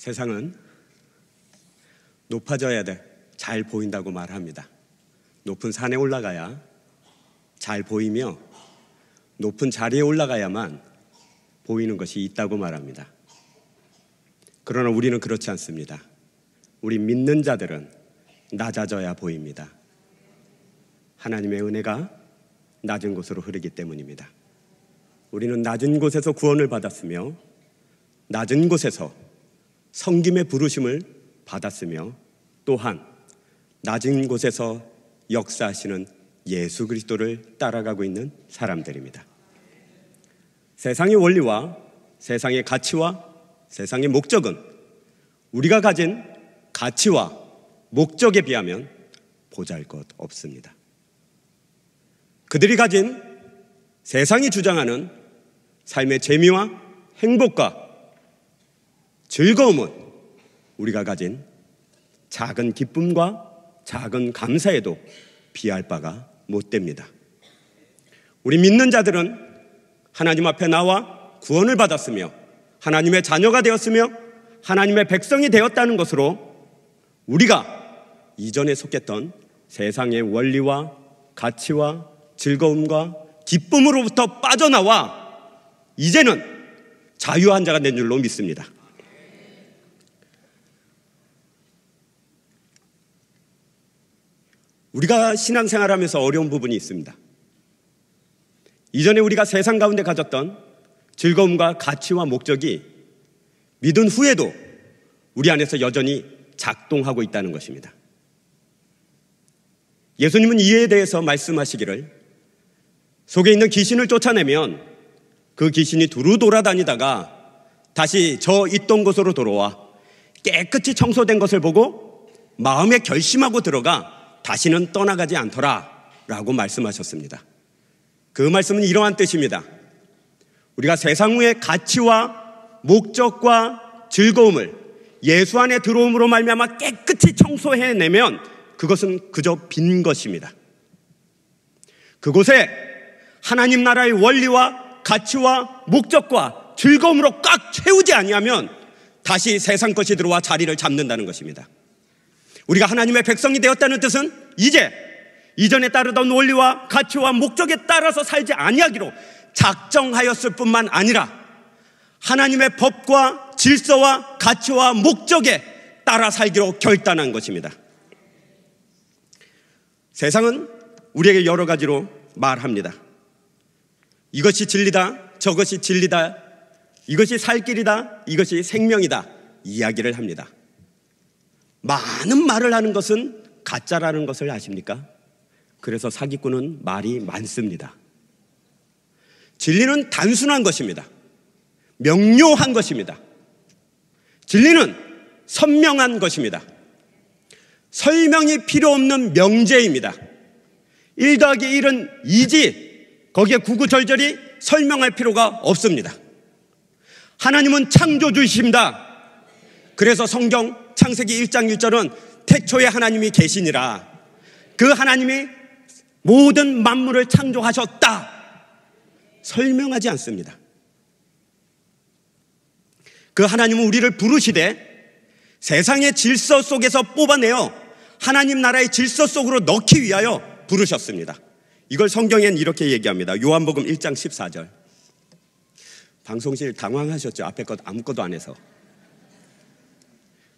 세상은 높아져야 돼. 잘 보인다고 말합니다. 높은 산에 올라가야 잘 보이며 높은 자리에 올라가야만 보이는 것이 있다고 말합니다. 그러나 우리는 그렇지 않습니다. 우리 믿는 자들은 낮아져야 보입니다. 하나님의 은혜가 낮은 곳으로 흐르기 때문입니다. 우리는 낮은 곳에서 구원을 받았으며 낮은 곳에서 성김의 부르심을 받았으며 또한 낮은 곳에서 역사하시는 예수 그리스도를 따라가고 있는 사람들입니다. 세상의 원리와 세상의 가치와 세상의 목적은 우리가 가진 가치와 목적에 비하면 보잘것없습니다. 그들이 가진 세상이 주장하는 삶의 재미와 행복과 즐거움은 우리가 가진 작은 기쁨과 작은 감사에도 비할 바가 못 됩니다. 우리 믿는 자들은 하나님 앞에 나와 구원을 받았으며 하나님의 자녀가 되었으며 하나님의 백성이 되었다는 것으로 우리가 이전에 속했던 세상의 원리와 가치와 즐거움과 기쁨으로부터 빠져나와 이제는 자유한 자가 된 줄로 믿습니다. 우리가 신앙생활하면서 어려운 부분이 있습니다. 이전에 우리가 세상 가운데 가졌던 즐거움과 가치와 목적이 믿은 후에도 우리 안에서 여전히 작동하고 있다는 것입니다. 예수님은 이에 대해서 말씀하시기를 속에 있는 귀신을 쫓아내면 그 귀신이 두루 돌아다니다가 다시 저 있던 곳으로 돌아와 깨끗이 청소된 것을 보고 마음에 결심하고 들어가 다시는 떠나가지 않더라 라고 말씀하셨습니다. 그 말씀은 이러한 뜻입니다. 우리가 세상의 가치와 목적과 즐거움을 예수 안에 들어옴으로 말미암아 깨끗이 청소해내면 그것은 그저 빈 것입니다. 그곳에 하나님 나라의 원리와 가치와 목적과 즐거움으로 꽉 채우지 아니하면 다시 세상 것이 들어와 자리를 잡는다는 것입니다. 우리가 하나님의 백성이 되었다는 뜻은 이제 이전에 따르던 원리와 가치와 목적에 따라서 살지 아니하기로 작정하였을 뿐만 아니라 하나님의 법과 질서와 가치와 목적에 따라 살기로 결단한 것입니다. 세상은 우리에게 여러 가지로 말합니다. 이것이 진리다, 저것이 진리다, 이것이 살 길이다, 이것이 생명이다 이야기를 합니다. 많은 말을 하는 것은 가짜라는 것을 아십니까? 그래서 사기꾼은 말이 많습니다. 진리는 단순한 것입니다. 명료한 것입니다. 진리는 선명한 것입니다. 설명이 필요 없는 명제입니다. 1 더하기 1은 2지 거기에 구구절절히 설명할 필요가 없습니다. 하나님은 창조주이십니다. 그래서 성경 창세기 1장 1절은 태초에 하나님이 계시니라. 그 하나님이 모든 만물을 창조하셨다. 설명하지 않습니다. 그 하나님은 우리를 부르시되 세상의 질서 속에서 뽑아내어 하나님 나라의 질서 속으로 넣기 위하여 부르셨습니다. 이걸 성경엔 이렇게 얘기합니다. 요한복음 1장 14절. 방송실 당황하셨죠? 앞에 것 아무것도 안 해서.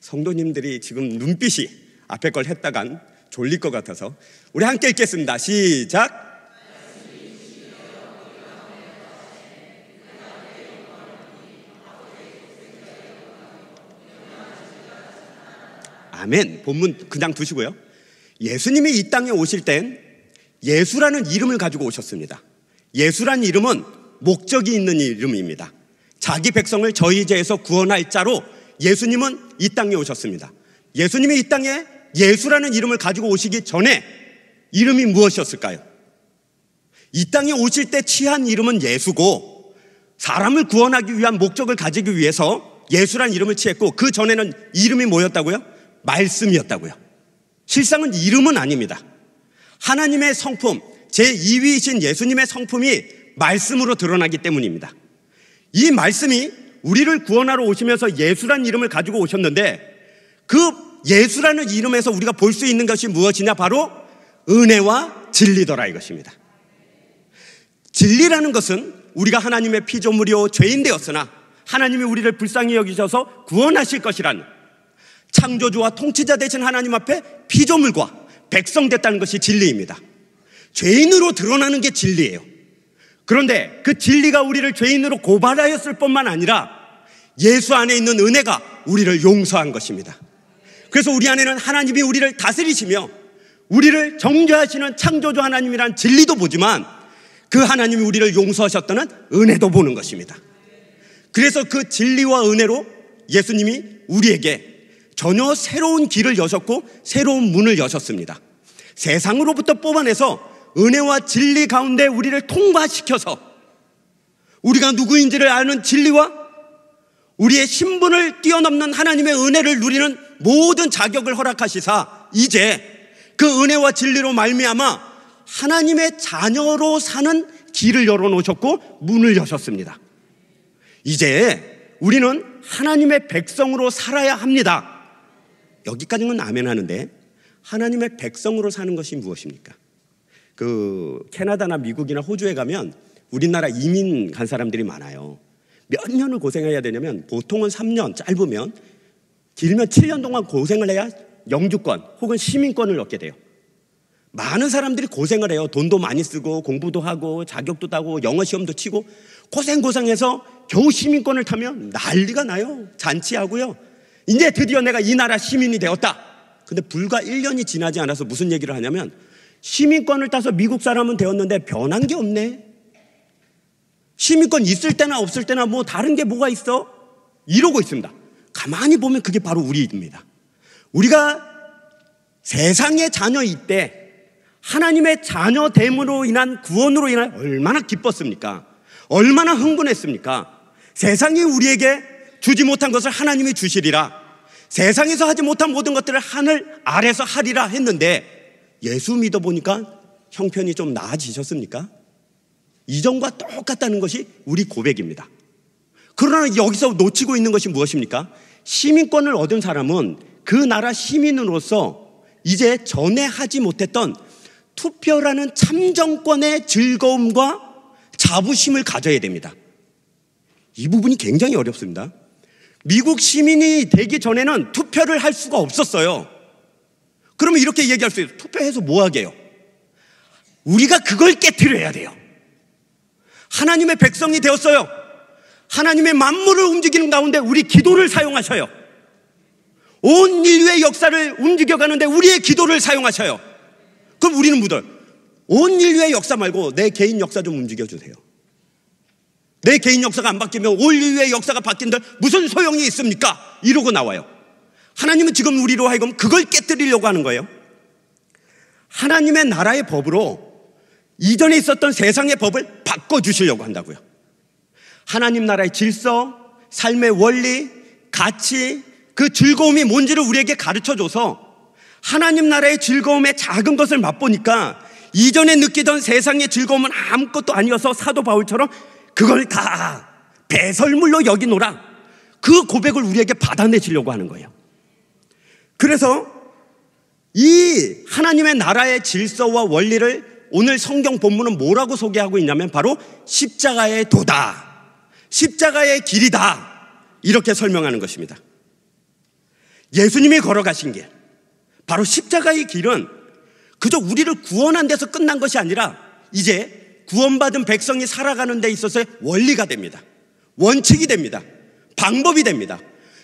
성도님들이 지금 눈빛이 앞에 걸 했다간 졸릴 것 같아서 우리 함께 읽겠습니다. 시작. 아멘. 본문 그냥 두시고요. 예수님이 이 땅에 오실 땐 예수라는 이름을 가지고 오셨습니다. 예수라는 이름은 목적이 있는 이름입니다. 자기 백성을 저희 죄에서 구원할 자로 예수님은 이 땅에 오셨습니다. 예수님이 이 땅에 예수라는 이름을 가지고 오시기 전에 이름이 무엇이었을까요? 이 땅에 오실 때 취한 이름은 예수고 사람을 구원하기 위한 목적을 가지기 위해서 예수라는 이름을 취했고 그 전에는 이름이 뭐였다고요? 말씀이었다고요. 실상은 이름은 아닙니다. 하나님의 성품, 제2위이신 예수님의 성품이 말씀으로 드러나기 때문입니다. 이 말씀이 우리를 구원하러 오시면서 예수란 이름을 가지고 오셨는데 그 예수라는 이름에서 우리가 볼 수 있는 것이 무엇이냐? 바로 은혜와 진리더라 이것입니다. 진리라는 것은 우리가 하나님의 피조물이요 죄인 되었으나 하나님이 우리를 불쌍히 여기셔서 구원하실 것이라는 창조주와 통치자 되신 하나님 앞에 피조물과 백성 됐다는 것이 진리입니다. 죄인으로 드러나는 게 진리예요. 그런데 그 진리가 우리를 죄인으로 고발하였을 뿐만 아니라 예수 안에 있는 은혜가 우리를 용서한 것입니다. 그래서 우리 안에는 하나님이 우리를 다스리시며 우리를 정죄하시는 창조주 하나님이란 진리도 보지만 그 하나님이 우리를 용서하셨다는 은혜도 보는 것입니다. 그래서 그 진리와 은혜로 예수님이 우리에게 전혀 새로운 길을 여셨고 새로운 문을 여셨습니다. 세상으로부터 뽑아내서 은혜와 진리 가운데 우리를 통과시켜서 우리가 누구인지를 아는 진리와 우리의 신분을 뛰어넘는 하나님의 은혜를 누리는 모든 자격을 허락하시사 이제 그 은혜와 진리로 말미암아 하나님의 자녀로 사는 길을 열어놓으셨고 문을 여셨습니다. 이제 우리는 하나님의 백성으로 살아야 합니다. 여기까지는 아멘 하는데 하나님의 백성으로 사는 것이 무엇입니까? 캐나다나 미국이나 호주에 가면 우리나라 이민 간 사람들이 많아요. 몇 년을 고생해야 되냐면 보통은 3년, 짧으면 길면 7년 동안 고생을 해야 영주권 혹은 시민권을 얻게 돼요. 많은 사람들이 고생을 해요. 돈도 많이 쓰고 공부도 하고 자격도 따고 영어 시험도 치고 고생해서 겨우 시민권을 타면 난리가 나요. 잔치하고요. 이제 드디어 내가 이 나라 시민이 되었다. 근데 불과 1년이 지나지 않아서 무슨 얘기를 하냐면 시민권을 따서 미국 사람은 되었는데 변한 게 없네. 시민권 있을 때나 없을 때나 뭐 다른 게 뭐가 있어? 이러고 있습니다. 가만히 보면 그게 바로 우리입니다. 우리가 세상의 자녀일 때 하나님의 자녀됨으로 인한 구원으로 인한 얼마나 기뻤습니까? 얼마나 흥분했습니까? 세상이 우리에게 주지 못한 것을 하나님이 주시리라. 세상에서 하지 못한 모든 것들을 하늘 아래서 하리라 했는데 예수 믿어보니까 형편이 좀 나아지셨습니까? 이전과 똑같다는 것이 우리 고백입니다. 그러나 여기서 놓치고 있는 것이 무엇입니까? 시민권을 얻은 사람은 그 나라 시민으로서 이제 전에 하지 못했던 투표라는 참정권의 즐거움과 자부심을 가져야 됩니다. 이 부분이 굉장히 어렵습니다. 미국 시민이 되기 전에는 투표를 할 수가 없었어요. 그러면 이렇게 얘기할 수 있어요. 투표해서 뭐 하게요? 우리가 그걸 깨트려야 돼요. 하나님의 백성이 되었어요. 하나님의 만물을 움직이는 가운데 우리 기도를 사용하셔요. 온 인류의 역사를 움직여가는데 우리의 기도를 사용하셔요. 그럼 우리는 묻어요. 온 인류의 역사 말고 내 개인 역사 좀 움직여주세요. 내 개인 역사가 안 바뀌면 온 인류의 역사가 바뀐들 무슨 소용이 있습니까? 이러고 나와요. 하나님은 지금 우리로 하여금 그걸 깨뜨리려고 하는 거예요. 하나님의 나라의 법으로 이전에 있었던 세상의 법을 바꿔주시려고 한다고요. 하나님 나라의 질서, 삶의 원리, 가치, 그 즐거움이 뭔지를 우리에게 가르쳐줘서 하나님 나라의 즐거움의 작은 것을 맛보니까 이전에 느끼던 세상의 즐거움은 아무것도 아니어서 사도 바울처럼 그걸 다 배설물로 여기노라. 그 고백을 우리에게 받아내시려고 하는 거예요. 그래서 이 하나님의 나라의 질서와 원리를 오늘 성경 본문은 뭐라고 소개하고 있냐면 바로 십자가의 도다, 십자가의 길이다, 이렇게 설명하는 것입니다. 예수님이 걸어가신 길, 바로 십자가의 길은 그저 우리를 구원한 데서 끝난 것이 아니라 이제 구원받은 백성이 살아가는 데 있어서의 원리가 됩니다. 원칙이 됩니다. 방법이 됩니다.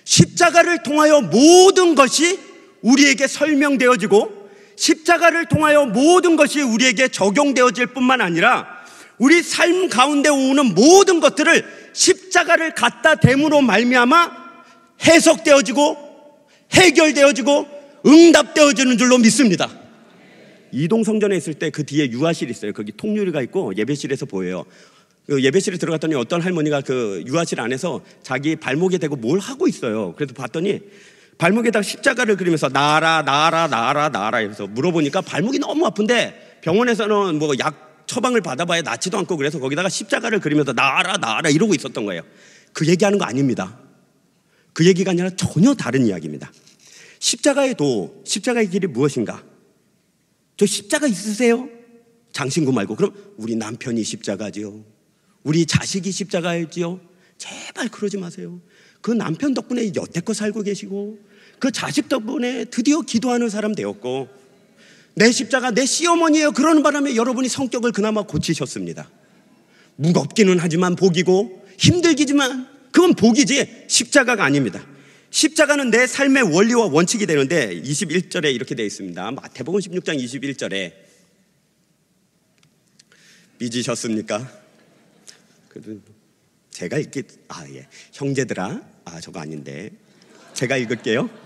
십자가를 통하여 모든 것이 우리에게 설명되어지고 십자가를 통하여 모든 것이 우리에게 적용되어질 뿐만 아니라 우리 삶 가운데 오는 모든 것들을 십자가를 갖다 댐으로 말미암아 해석되어지고 해결되어지고 응답되어지는 줄로 믿습니다. 이동성전에 있을 때 그 뒤에 유아실이 있어요. 거기 통유리가 있고 예배실에서 보여요. 그 예배실에 들어갔더니 어떤 할머니가 그 유아실 안에서 자기 발목에 대고 뭘 하고 있어요. 그래서 봤더니 발목에다 십자가를 그리면서 나아라 이러면서 물어보니까 발목이 너무 아픈데 병원에서는 뭐 약 처방을 받아봐야 낫지도 않고 그래서 거기다가 십자가를 그리면서 나아라 이러고 있었던 거예요. 그 얘기하는 거 아닙니다. 그 얘기가 아니라 전혀 다른 이야기입니다. 십자가의 길이 무엇인가? 저 십자가 있으세요? 장신구 말고. 그럼 우리 남편이 십자가지요, 우리 자식이 십자가일지요? 제발 그러지 마세요. 그 남편 덕분에 여태껏 살고 계시고, 그 자식 덕분에 드디어 기도하는 사람 되었고, 내 십자가 내 시어머니예요 그러는 바람에 여러분이 성격을 그나마 고치셨습니다. 무겁기는 하지만 복이고, 힘들기지만 그건 복이지 십자가가 아닙니다. 십자가는 내 삶의 원리와 원칙이 되는데 21절에 이렇게 되어 있습니다. 마태복음 16장 21절에. 삐지셨습니까? 제가 형제들아, 저거 아닌데 제가 읽을게요.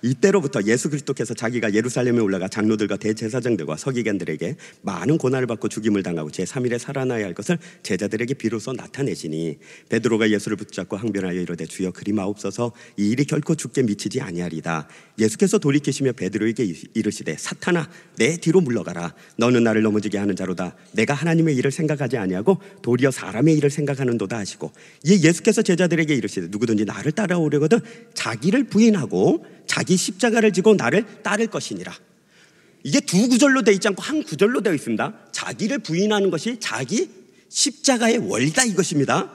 이때로부터 예수 그리스도께서 자기가 예루살렘에 올라가 장로들과 대제사장들과 서기관들에게 많은 고난을 받고 죽임을 당하고 제3일에 살아나야 할 것을 제자들에게 비로소 나타내시니, 베드로가 예수를 붙잡고 항변하여 이르되 주여 그리 마옵소서, 이 일이 결코 죽게 미치지 아니하리다. 예수께서 돌이키시며 베드로에게 이르시되 사탄아 내 뒤로 물러가라. 너는 나를 넘어지게 하는 자로다. 내가 하나님의 일을 생각하지 아니하고 도리어 사람의 일을 생각하는도다 하시고, 이 예수께서 제자들에게 이르시되 누구든지 나를 따라오려거든 자기를 부인하고 자기 십자가를 지고 나를 따를 것이니라. 이게 두 구절로 되어 있지 않고 한 구절로 되어 있습니다. 자기를 부인하는 것이 자기 십자가의 원리다 이것입니다.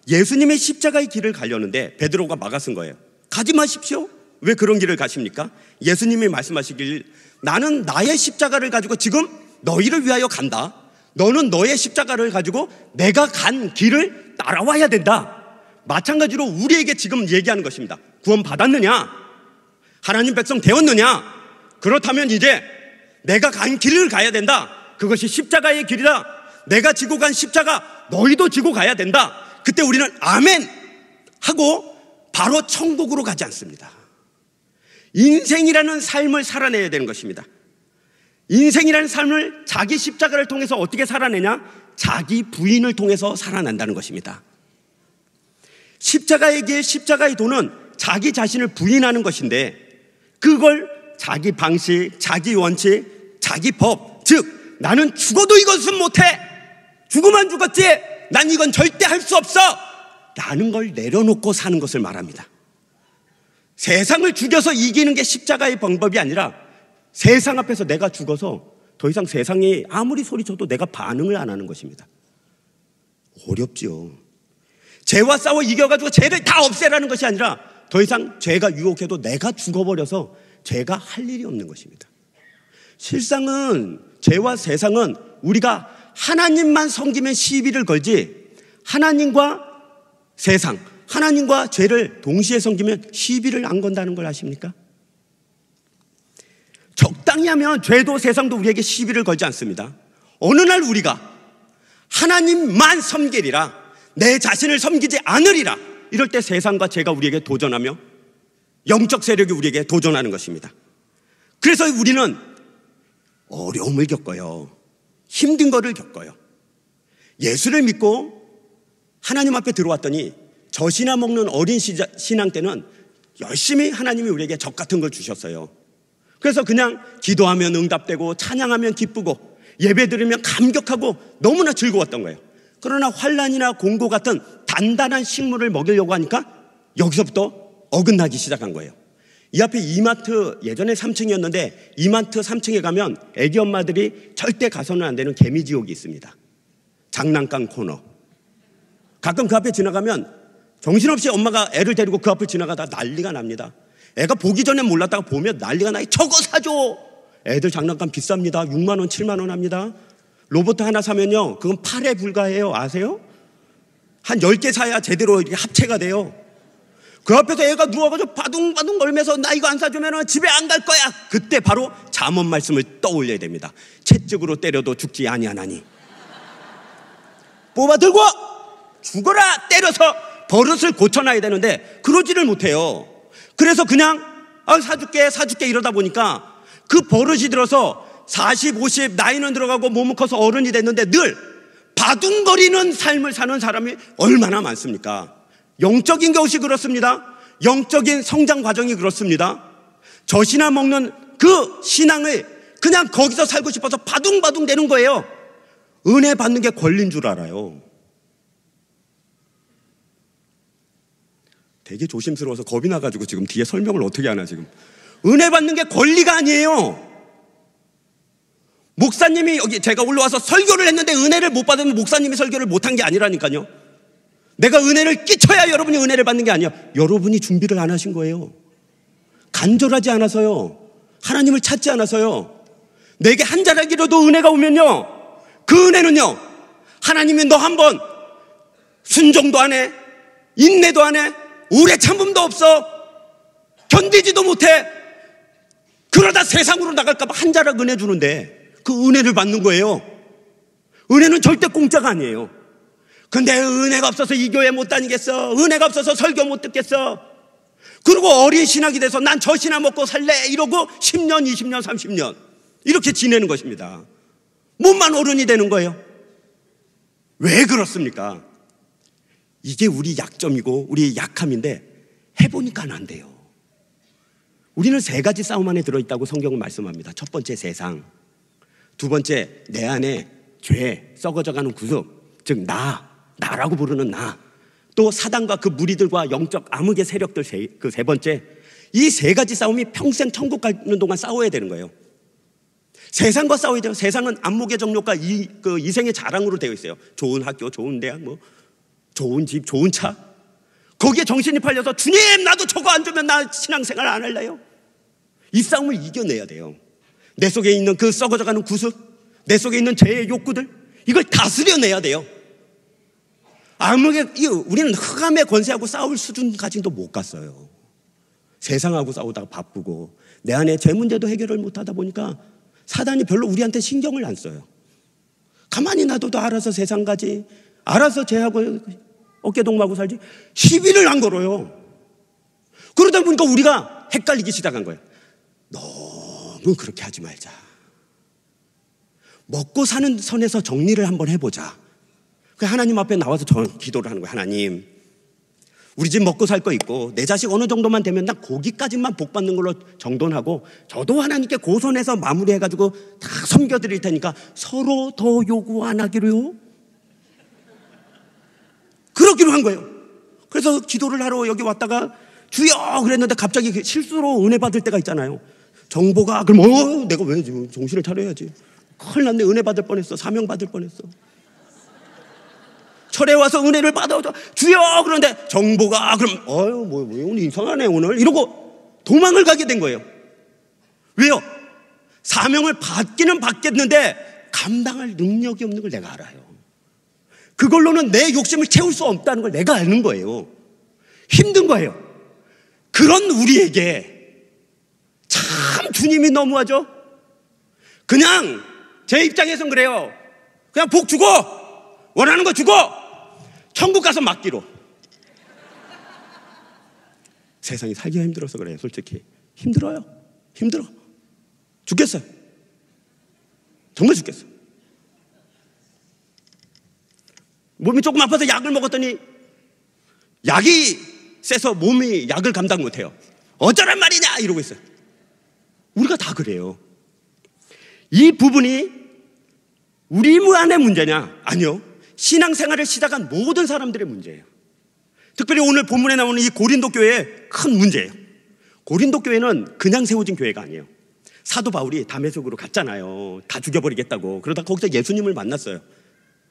예수님의 십자가의 길을 가려는데 베드로가 막아선 거예요. 가지 마십시오. 왜 그런 길을 가십니까? 예수님이 말씀하시길, 나는 나의 십자가를 가지고 지금 너희를 위하여 간다. 너는 너의 십자가를 가지고 내가 간 길을 따라와야 된다. 마찬가지로 우리에게 지금 얘기하는 것입니다. 구원 받았느냐? 하나님 백성 되었느냐? 그렇다면 이제 내가 간 길을 가야 된다. 그것이 십자가의 길이다. 내가 지고 간 십자가 너희도 지고 가야 된다. 그때 우리는 아멘 하고 바로 천국으로 가지 않습니다. 인생이라는 삶을 살아내야 되는 것입니다. 인생이라는 삶을 자기 십자가를 통해서 어떻게 살아내냐? 자기 부인을 통해서 살아난다는 것입니다. 십자가의 길, 십자가의 도는 자기 자신을 부인하는 것인데, 그걸 자기 방식, 자기 원칙, 자기 법, 즉 나는 죽어도 이것은 못해, 죽으면 죽었지, 난 이건 절대 할 수 없어 라는 걸 내려놓고 사는 것을 말합니다. 세상을 죽여서 이기는 게 십자가의 방법이 아니라, 세상 앞에서 내가 죽어서 더 이상 세상이 아무리 소리쳐도 내가 반응을 안 하는 것입니다. 어렵지요. 죄와 싸워 이겨가지고 죄를 다 없애라는 것이 아니라, 더 이상 죄가 유혹해도 내가 죽어버려서 죄가 할 일이 없는 것입니다. 실상은 죄와 세상은 우리가 하나님만 섬기면 시비를 걸지, 하나님과 세상, 하나님과 죄를 동시에 섬기면 시비를 안 건다는 걸 아십니까? 적당히 하면 죄도 세상도 우리에게 시비를 걸지 않습니다. 어느 날 우리가 하나님만 섬기리라, 내 자신을 섬기지 않으리라, 이럴 때 세상과 죄가 우리에게 도전하며 영적 세력이 우리에게 도전하는 것입니다. 그래서 우리는 어려움을 겪어요. 힘든 거를 겪어요. 예수를 믿고 하나님 앞에 들어왔더니 젖이나 먹는 어린 신앙 때는 열심히 하나님이 우리에게 젖 같은 걸 주셨어요. 그래서 그냥 기도하면 응답되고 찬양하면 기쁘고 예배 드리면 감격하고 너무나 즐거웠던 거예요. 그러나 환난이나 공고 같은 단단한 식물을 먹이려고 하니까 여기서부터 어긋나기 시작한 거예요. 이 앞에 이마트, 예전에 3층이었는데 이마트 3층에 가면 애기 엄마들이 절대 가서는 안 되는 개미지옥이 있습니다. 장난감 코너. 가끔 그 앞에 지나가면 정신없이 엄마가 애를 데리고 그 앞을 지나가다 난리가 납니다. 애가 보기 전에 몰랐다가 보면 난리가 나요. 저거 사줘. 애들 장난감 비쌉니다. 6만 원, 7만 원 합니다. 로봇 하나 사면요, 그건 8에 불과해요. 아세요? 한 10개 사야 제대로 이렇게 합체가 돼요. 그 앞에서 애가 누워가지고 바둥바둥 걸면서 나 이거 안 사주면 집에 안 갈 거야. 그때 바로 잠언 말씀을 떠올려야 됩니다. 채찍으로 때려도 죽지 아니하나니 뽑아 들고 죽어라. 때려서 버릇을 고쳐놔야 되는데 그러지를 못해요. 그래서 그냥 사줄게 이러다 보니까 그 버릇이 들어서 40, 50 나이는 들어가고 몸은 커서 어른이 됐는데 늘 바둥거리는 삶을 사는 사람이 얼마나 많습니까? 영적인 것이 그렇습니다. 영적인 성장 과정이 그렇습니다. 젖이나 먹는 그 신앙을 그냥 거기서 살고 싶어서 바둥바둥 대는 거예요. 은혜 받는 게 권리인 줄 알아요. 되게 조심스러워서 겁이 나가지고 지금 뒤에 설명을 어떻게 하나 지금. 은혜 받는 게 권리가 아니에요. 목사님이 여기 제가 올라와서 설교를 했는데 은혜를 못 받으면 목사님이 설교를 못한 게 아니라니까요. 내가 은혜를 끼쳐야 여러분이 은혜를 받는 게 아니야. 여러분이 준비를 안 하신 거예요. 간절하지 않아서요. 하나님을 찾지 않아서요. 내게 한 자락이라도 은혜가 오면요, 그 은혜는요, 하나님이 너 한번 순종도 안 해, 인내도 안 해, 오래 참음도 없어, 견디지도 못해, 그러다 세상으로 나갈까 봐 한 자락 은혜 주는데 그 은혜를 받는 거예요. 은혜는 절대 공짜가 아니에요. 근데 은혜가 없어서 이 교회 못 다니겠어, 은혜가 없어서 설교 못 듣겠어, 그리고 어린 신학이 돼서 난 저 신학 먹고 살래 이러고 10년, 20년, 30년 이렇게 지내는 것입니다. 몸만 어른이 되는 거예요. 왜 그렇습니까? 이게 우리 약점이고 우리 약함인데 해보니까 안 돼요. 우리는 세 가지 싸움 안에 들어있다고 성경은 말씀합니다. 첫 번째 세상, 두 번째 내 안에 죄, 썩어져가는 구습, 즉 나라고 부르는 나, 또 사단과 그 무리들과 영적 암흑의 세력들 그 세 번째, 이 세 가지 싸움이 평생 천국 가는 동안 싸워야 되는 거예요. 세상과 싸워야 돼요. 세상은 안목의 정욕과 이생의 자랑으로 되어 있어요. 좋은 학교, 좋은 대학, 좋은 집, 좋은 차. 거기에 정신이 팔려서 주님 나도 저거 안 주면 나 신앙생활 안 할래요. 이 싸움을 이겨내야 돼요. 내 속에 있는 그 썩어져가는 구습, 내 속에 있는 죄의 욕구들, 이걸 다스려내야 돼요. 우리는 흑암의 권세하고 싸울 수준까지도 못 갔어요. 세상하고 싸우다가 바쁘고 내 안에 죄 문제도 해결을 못하다 보니까 사단이 별로 우리한테 신경을 안 써요. 가만히 놔둬도 알아서 세상 가지, 알아서 죄하고 어깨동무하고 살지, 시비를 안 걸어요. 그러다 보니까 우리가 헷갈리기 시작한 거예요. 너무 그렇게 하지 말자. 먹고 사는 선에서 정리를 한번 해보자. 하나님 앞에 나와서 기도를 하는 거예요. 하나님, 우리 집 먹고 살 거 있고 내 자식 어느 정도만 되면 나 거기까지만 복 받는 걸로 정돈하고 저도 하나님께 고손해서 마무리해가지고 다 섬겨드릴 테니까 서로 더 요구 안 하기로요. 그러기로 한 거예요. 그래서 기도를 하러 여기 왔다가 주여 그랬는데 갑자기 실수로 은혜 받을 때가 있잖아요. 정보가 그럼 내가 왜 정신을 차려야지. 큰일 났네. 은혜 받을 뻔했어. 사명 받을 뻔했어. 철에 와서 은혜를 받아 주여 그런데 정보가 그럼 오늘 이상하네 오늘 이러고 도망을 가게 된 거예요. 왜요? 사명을 받기는 받겠는데 감당할 능력이 없는 걸 내가 알아요. 그걸로는 내 욕심을 채울 수 없다는 걸 내가 아는 거예요. 힘든 거예요. 그런 우리에게 참 주님이 너무하죠. 그냥 제 입장에선 그래요. 그냥 복 주고 원하는 거 주고 천국 가서 맡기로. 세상이 살기가 힘들어서 그래요. 솔직히 힘들어요. 힘들어 죽겠어요. 정말 죽겠어요. 몸이 조금 아파서 약을 먹었더니 약이 세서 몸이 약을 감당 못해요. 어쩌란 말이냐 이러고 있어요. 우리가 다 그래요. 이 부분이 우리 안의 문제냐? 아니요. 신앙생활을 시작한 모든 사람들의 문제예요. 특별히 오늘 본문에 나오는 이 고린도 교회의 큰 문제예요. 고린도 교회는 그냥 세워진 교회가 아니에요. 사도 바울이 다메섹으로 갔잖아요. 다 죽여버리겠다고. 그러다 거기서 예수님을 만났어요.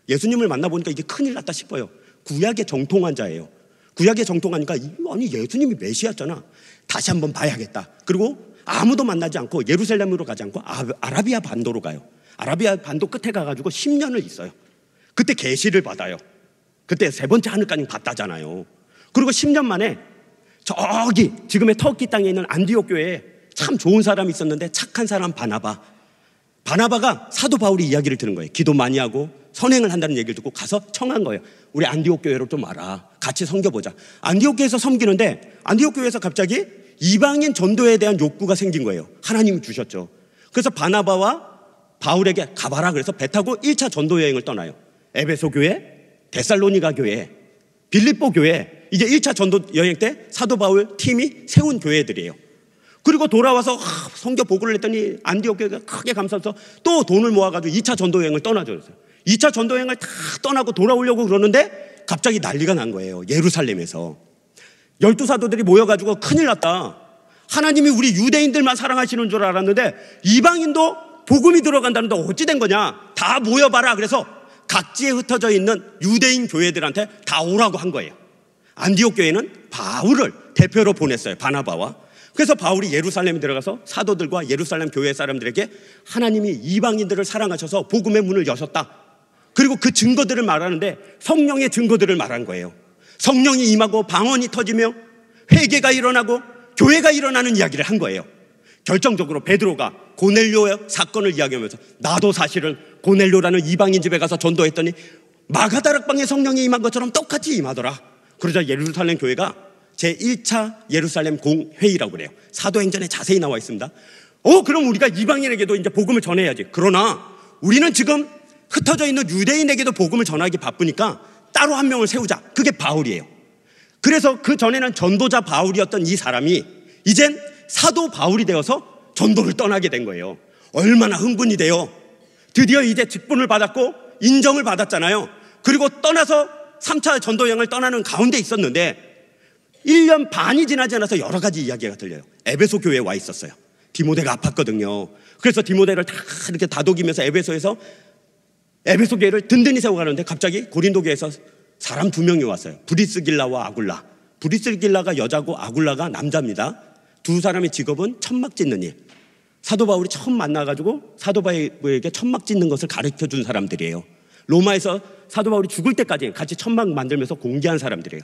예수님을 만나보니까 이게 큰일 났다 싶어요. 구약의 정통한 자예요. 구약의 정통하니까 아니 예수님이 메시아였잖아. 다시 한번 봐야겠다. 그리고 아무도 만나지 않고 예루살렘으로 가지 않고 아라비아 반도로 가요. 아라비아 반도 끝에 가가지고 10년을 있어요. 그때 계시를 받아요. 그때 세 번째 하늘까지 갔다잖아요. 그리고 10년 만에 저기 지금의 터키 땅에 있는 안디옥 교회에 참 좋은 사람이 있었는데 착한 사람 바나바가 사도 바울이 이야기를 들은 거예요. 기도 많이 하고 선행을 한다는 얘기를 듣고 가서 청한 거예요. 우리 안디옥 교회로 좀 와라. 같이 섬겨보자. 안디옥 교회에서 섬기는데 안디옥 교회에서 갑자기 이방인 전도에 대한 욕구가 생긴 거예요. 하나님이 주셨죠. 그래서 바나바와 바울에게 가봐라 그래서 배 타고 1차 전도 여행을 떠나요. 에베소 교회, 데살로니가 교회, 빌립보 교회, 이제 1차 전도 여행 때 사도 바울 팀이 세운 교회들이에요. 그리고 돌아와서 선교 보고를 했더니 안디옥 교회가 크게 감사해서 또 돈을 모아가지고 2차 전도 여행을 떠나줬어요. 2차 전도 여행을 다 떠나고 돌아오려고 그러는데 갑자기 난리가 난 거예요. 예루살렘에서 12사도들이 모여가지고 큰일 났다. 하나님이 우리 유대인들만 사랑하시는 줄 알았는데 이방인도 복음이 들어간다는데 어찌 된 거냐. 다 모여봐라. 그래서 각지에 흩어져 있는 유대인 교회들한테 다 오라고 한 거예요. 안디옥 교회는 바울을 대표로 보냈어요. 바나바와. 그래서 바울이 예루살렘에 들어가서 사도들과 예루살렘 교회 사람들에게 하나님이 이방인들을 사랑하셔서 복음의 문을 여셨다. 그리고 그 증거들을 말하는데 성령의 증거들을 말한 거예요. 성령이 임하고 방언이 터지며 회개가 일어나고 교회가 일어나는 이야기를 한 거예요. 결정적으로 베드로가 고넬료 사건을 이야기하면서 나도 사실은 고넬료라는 이방인 집에 가서 전도했더니 마가다락방에 성령이 임한 것처럼 똑같이 임하더라. 그러자 예루살렘 교회가 제1차 예루살렘 공회의라고 그래요. 사도행전에 자세히 나와 있습니다. 그럼 우리가 이방인에게도 이제 복음을 전해야지. 그러나 우리는 지금 흩어져 있는 유대인에게도 복음을 전하기 바쁘니까 따로 한 명을 세우자. 그게 바울이에요. 그래서 그 전에는 전도자 바울이었던 이 사람이 이젠 사도 바울이 되어서 전도를 떠나게 된 거예요. 얼마나 흥분이 돼요. 드디어 이제 직분을 받았고 인정을 받았잖아요. 그리고 떠나서 3차 전도 여행을 떠나는 가운데 있었는데 1년 반이 지나지 않아서 여러 가지 이야기가 들려요. 에베소 교회에 와 있었어요. 디모데가 아팠거든요. 그래서 디모데를 다 이렇게 다독이면서 에베소에서 에베소 교회를 든든히 세워가는데 갑자기 고린도 교회에서 사람 2명이 왔어요. 브리스길라와 아굴라. 브리스길라가 여자고 아굴라가 남자입니다. 두 사람의 직업은 천막 짓는 일. 사도 바울이 처음 만나가지고 사도 바울에게 천막 짓는 것을 가르쳐준 사람들이에요. 로마에서 사도 바울이 죽을 때까지 같이 천막 만들면서 공개한 사람들이에요.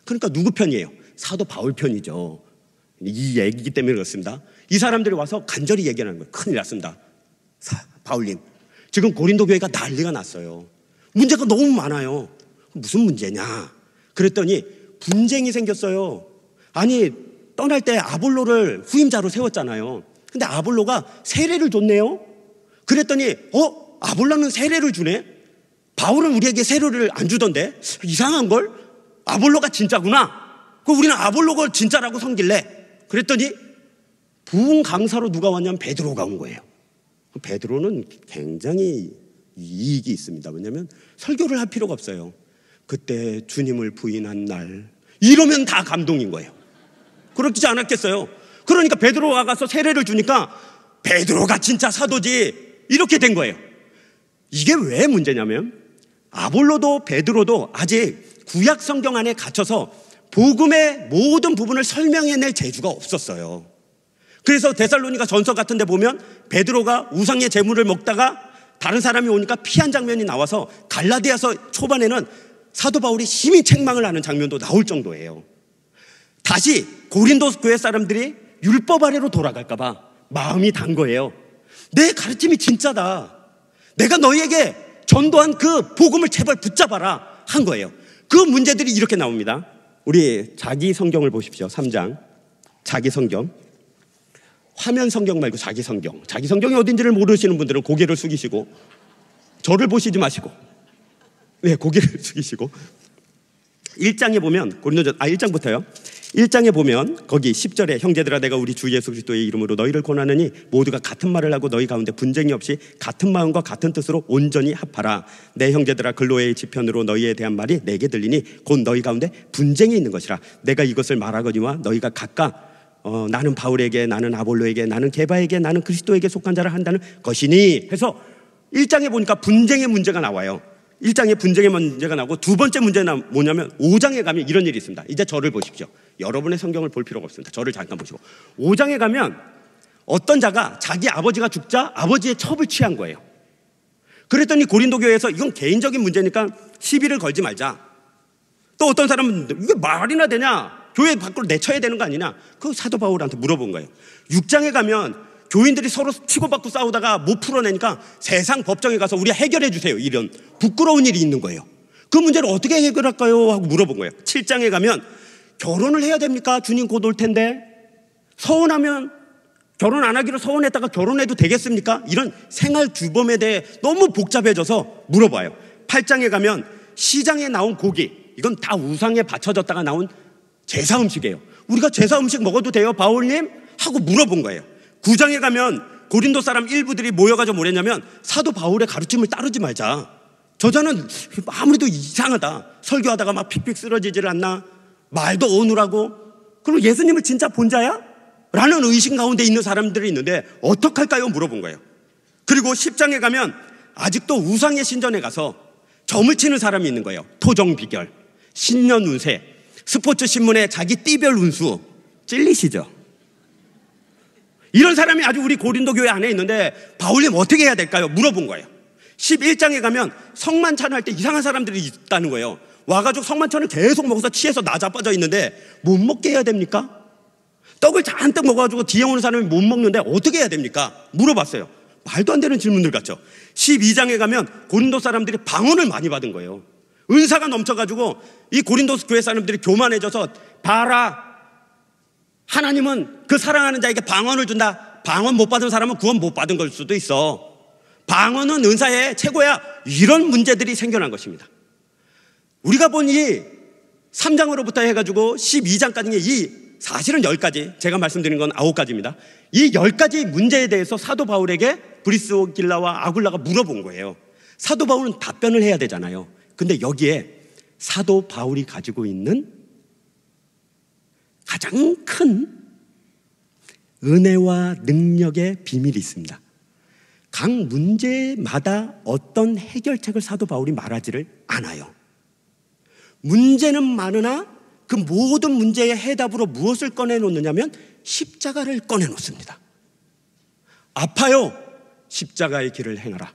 그러니까 누구 편이에요? 사도 바울 편이죠. 이 얘기이기 때문에 그렇습니다. 이 사람들이 와서 간절히 얘기하는 거예요. 큰일 났습니다. 바울님, 지금 고린도 교회가 난리가 났어요. 문제가 너무 많아요. 무슨 문제냐? 그랬더니 분쟁이 생겼어요. 아니, 떠날 때 아볼로를 후임자로 세웠잖아요. 근데 아볼로가 세례를 줬네요. 그랬더니 아볼로는 세례를 주네. 바울은 우리에게 세례를 안 주던데 이상한걸? 아볼로가 진짜구나. 우리는 아볼로가 진짜라고 섬길래. 그랬더니 부흥 강사로 누가 왔냐면 베드로가 온 거예요. 베드로는 굉장히 이익이 있습니다. 왜냐하면 설교를 할 필요가 없어요. 그때 주님을 부인한 날 이러면 다 감동인 거예요. 그렇지 않았겠어요? 그러니까 베드로가 가서 세례를 주니까 베드로가 진짜 사도지 이렇게 된 거예요. 이게 왜 문제냐면 아볼로도 베드로도 아직 구약 성경 안에 갇혀서 복음의 모든 부분을 설명해낼 재주가 없었어요. 그래서 데살로니가 전서 같은 데 보면 베드로가 우상의 제물을 먹다가 다른 사람이 오니까 피한 장면이 나와서 갈라디아서 초반에는 사도 바울이 심히 책망을 하는 장면도 나올 정도예요. 다시 고린도 교회 사람들이 율법 아래로 돌아갈까 봐 마음이 단 거예요. 내 가르침이 진짜다. 내가 너희에게 전도한 그 복음을 제발 붙잡아라 한 거예요. 그 문제들이 이렇게 나옵니다. 우리 자기 성경을 보십시오. 3장 자기 성경. 화면 성경 말고 자기 성경. 자기 성경이 어딘지를 모르시는 분들은 고개를 숙이시고 저를 보시지 마시고 고개를 숙이시고 1장에 보면 1장부터요. 1장에 보면 거기 10절에 형제들아 내가 우리 주 예수 그리스도의 이름으로 너희를 권하느니 모두가 같은 말을 하고 너희 가운데 분쟁이 없이 같은 마음과 같은 뜻으로 온전히 합하라. 내 형제들아 글로의 지편으로 너희에 대한 말이 내게 들리니 곧 너희 가운데 분쟁이 있는 것이라. 내가 이것을 말하거니와 너희가 각각 나는 바울에게 나는 아볼로에게 나는 게바에게 나는 그리스도에게 속한 자를 한다는 것이니 해서 1장에 보니까 분쟁의 문제가 나와요. 1장에 분쟁의 문제가 나오고 두 번째 문제는 뭐냐면 5장에 가면 이런 일이 있습니다. 이제 저를 보십시오. 여러분의 성경을 볼 필요가 없습니다. 저를 잠깐 보시고 5장에 가면 어떤 자가 자기 아버지가 죽자 아버지의 첩을 취한 거예요. 그랬더니 고린도 교회에서 이건 개인적인 문제니까 시비를 걸지 말자. 또 어떤 사람은 이게 말이나 되냐? 교회 밖으로 내쳐야 되는 거 아니냐? 그 사도 바울한테 물어본 거예요. 6장에 가면 교인들이 서로 치고받고 싸우다가 못 풀어내니까 세상 법정에 가서 우리 해결해 주세요. 이런 부끄러운 일이 있는 거예요. 그 문제를 어떻게 해결할까요? 하고 물어본 거예요. 7장에 가면 결혼을 해야 됩니까? 주님 곧 올 텐데. 서운하면 결혼 안 하기로 서운했다가 결혼해도 되겠습니까? 이런 생활 규범에 대해 너무 복잡해져서 물어봐요. 8장에 가면 시장에 나온 고기, 이건 다 우상에 바쳐졌다가 나온 제사 음식이에요. 우리가 제사 음식 먹어도 돼요, 바울님? 하고 물어본 거예요. 9장에 가면 고린도 사람 일부들이 모여가지고 뭐랬냐면 사도 바울의 가르침을 따르지 말자. 저자는 아무래도 이상하다. 설교하다가 막 픽픽 쓰러지질 않나? 말도 오누라고? 그럼 예수님을 진짜 본자야? 라는 의심 가운데 있는 사람들이 있는데 어떡할까요? 물어본 거예요. 그리고 10장에 가면 아직도 우상의 신전에 가서 점을 치는 사람이 있는 거예요. 토정 비결, 신년 운세, 스포츠 신문에 자기 띠별 운수. 찔리시죠? 이런 사람이 아주 우리 고린도 교회 안에 있는데 바울님 어떻게 해야 될까요? 물어본 거예요. 11장에 가면 성만찬할 때 이상한 사람들이 있다는 거예요. 와가지고 성만찬을 계속 먹어서 취해서 나자빠져 있는데 못 먹게 해야 됩니까? 떡을 잔뜩 먹어가지고 뒤에 오는 사람이 못 먹는데 어떻게 해야 됩니까? 물어봤어요. 말도 안 되는 질문들 같죠. 12장에 가면 고린도 사람들이 방언을 많이 받은 거예요. 은사가 넘쳐가지고 이 고린도 교회 사람들이 교만해져서 봐라, 하나님은 그 사랑하는 자에게 방언을 준다. 방언 못 받은 사람은 구원 못 받은 걸 수도 있어. 방언은 은사의 최고야. 이런 문제들이 생겨난 것입니다. 우리가 본 이 3장으로부터 해가지고 12장까지 이 사실은 10가지, 제가 말씀드린 건 9가지입니다. 이 10가지 문제에 대해서 사도 바울에게 브리스길라와 아굴라가 물어본 거예요. 사도 바울은 답변을 해야 되잖아요. 근데 여기에 사도 바울이 가지고 있는 가장 큰 은혜와 능력의 비밀이 있습니다. 각 문제마다 어떤 해결책을 사도 바울이 말하지를 않아요. 문제는 많으나 그 모든 문제의 해답으로 무엇을 꺼내놓느냐면 십자가를 꺼내놓습니다. 아파요? 십자가의 길을 행하라.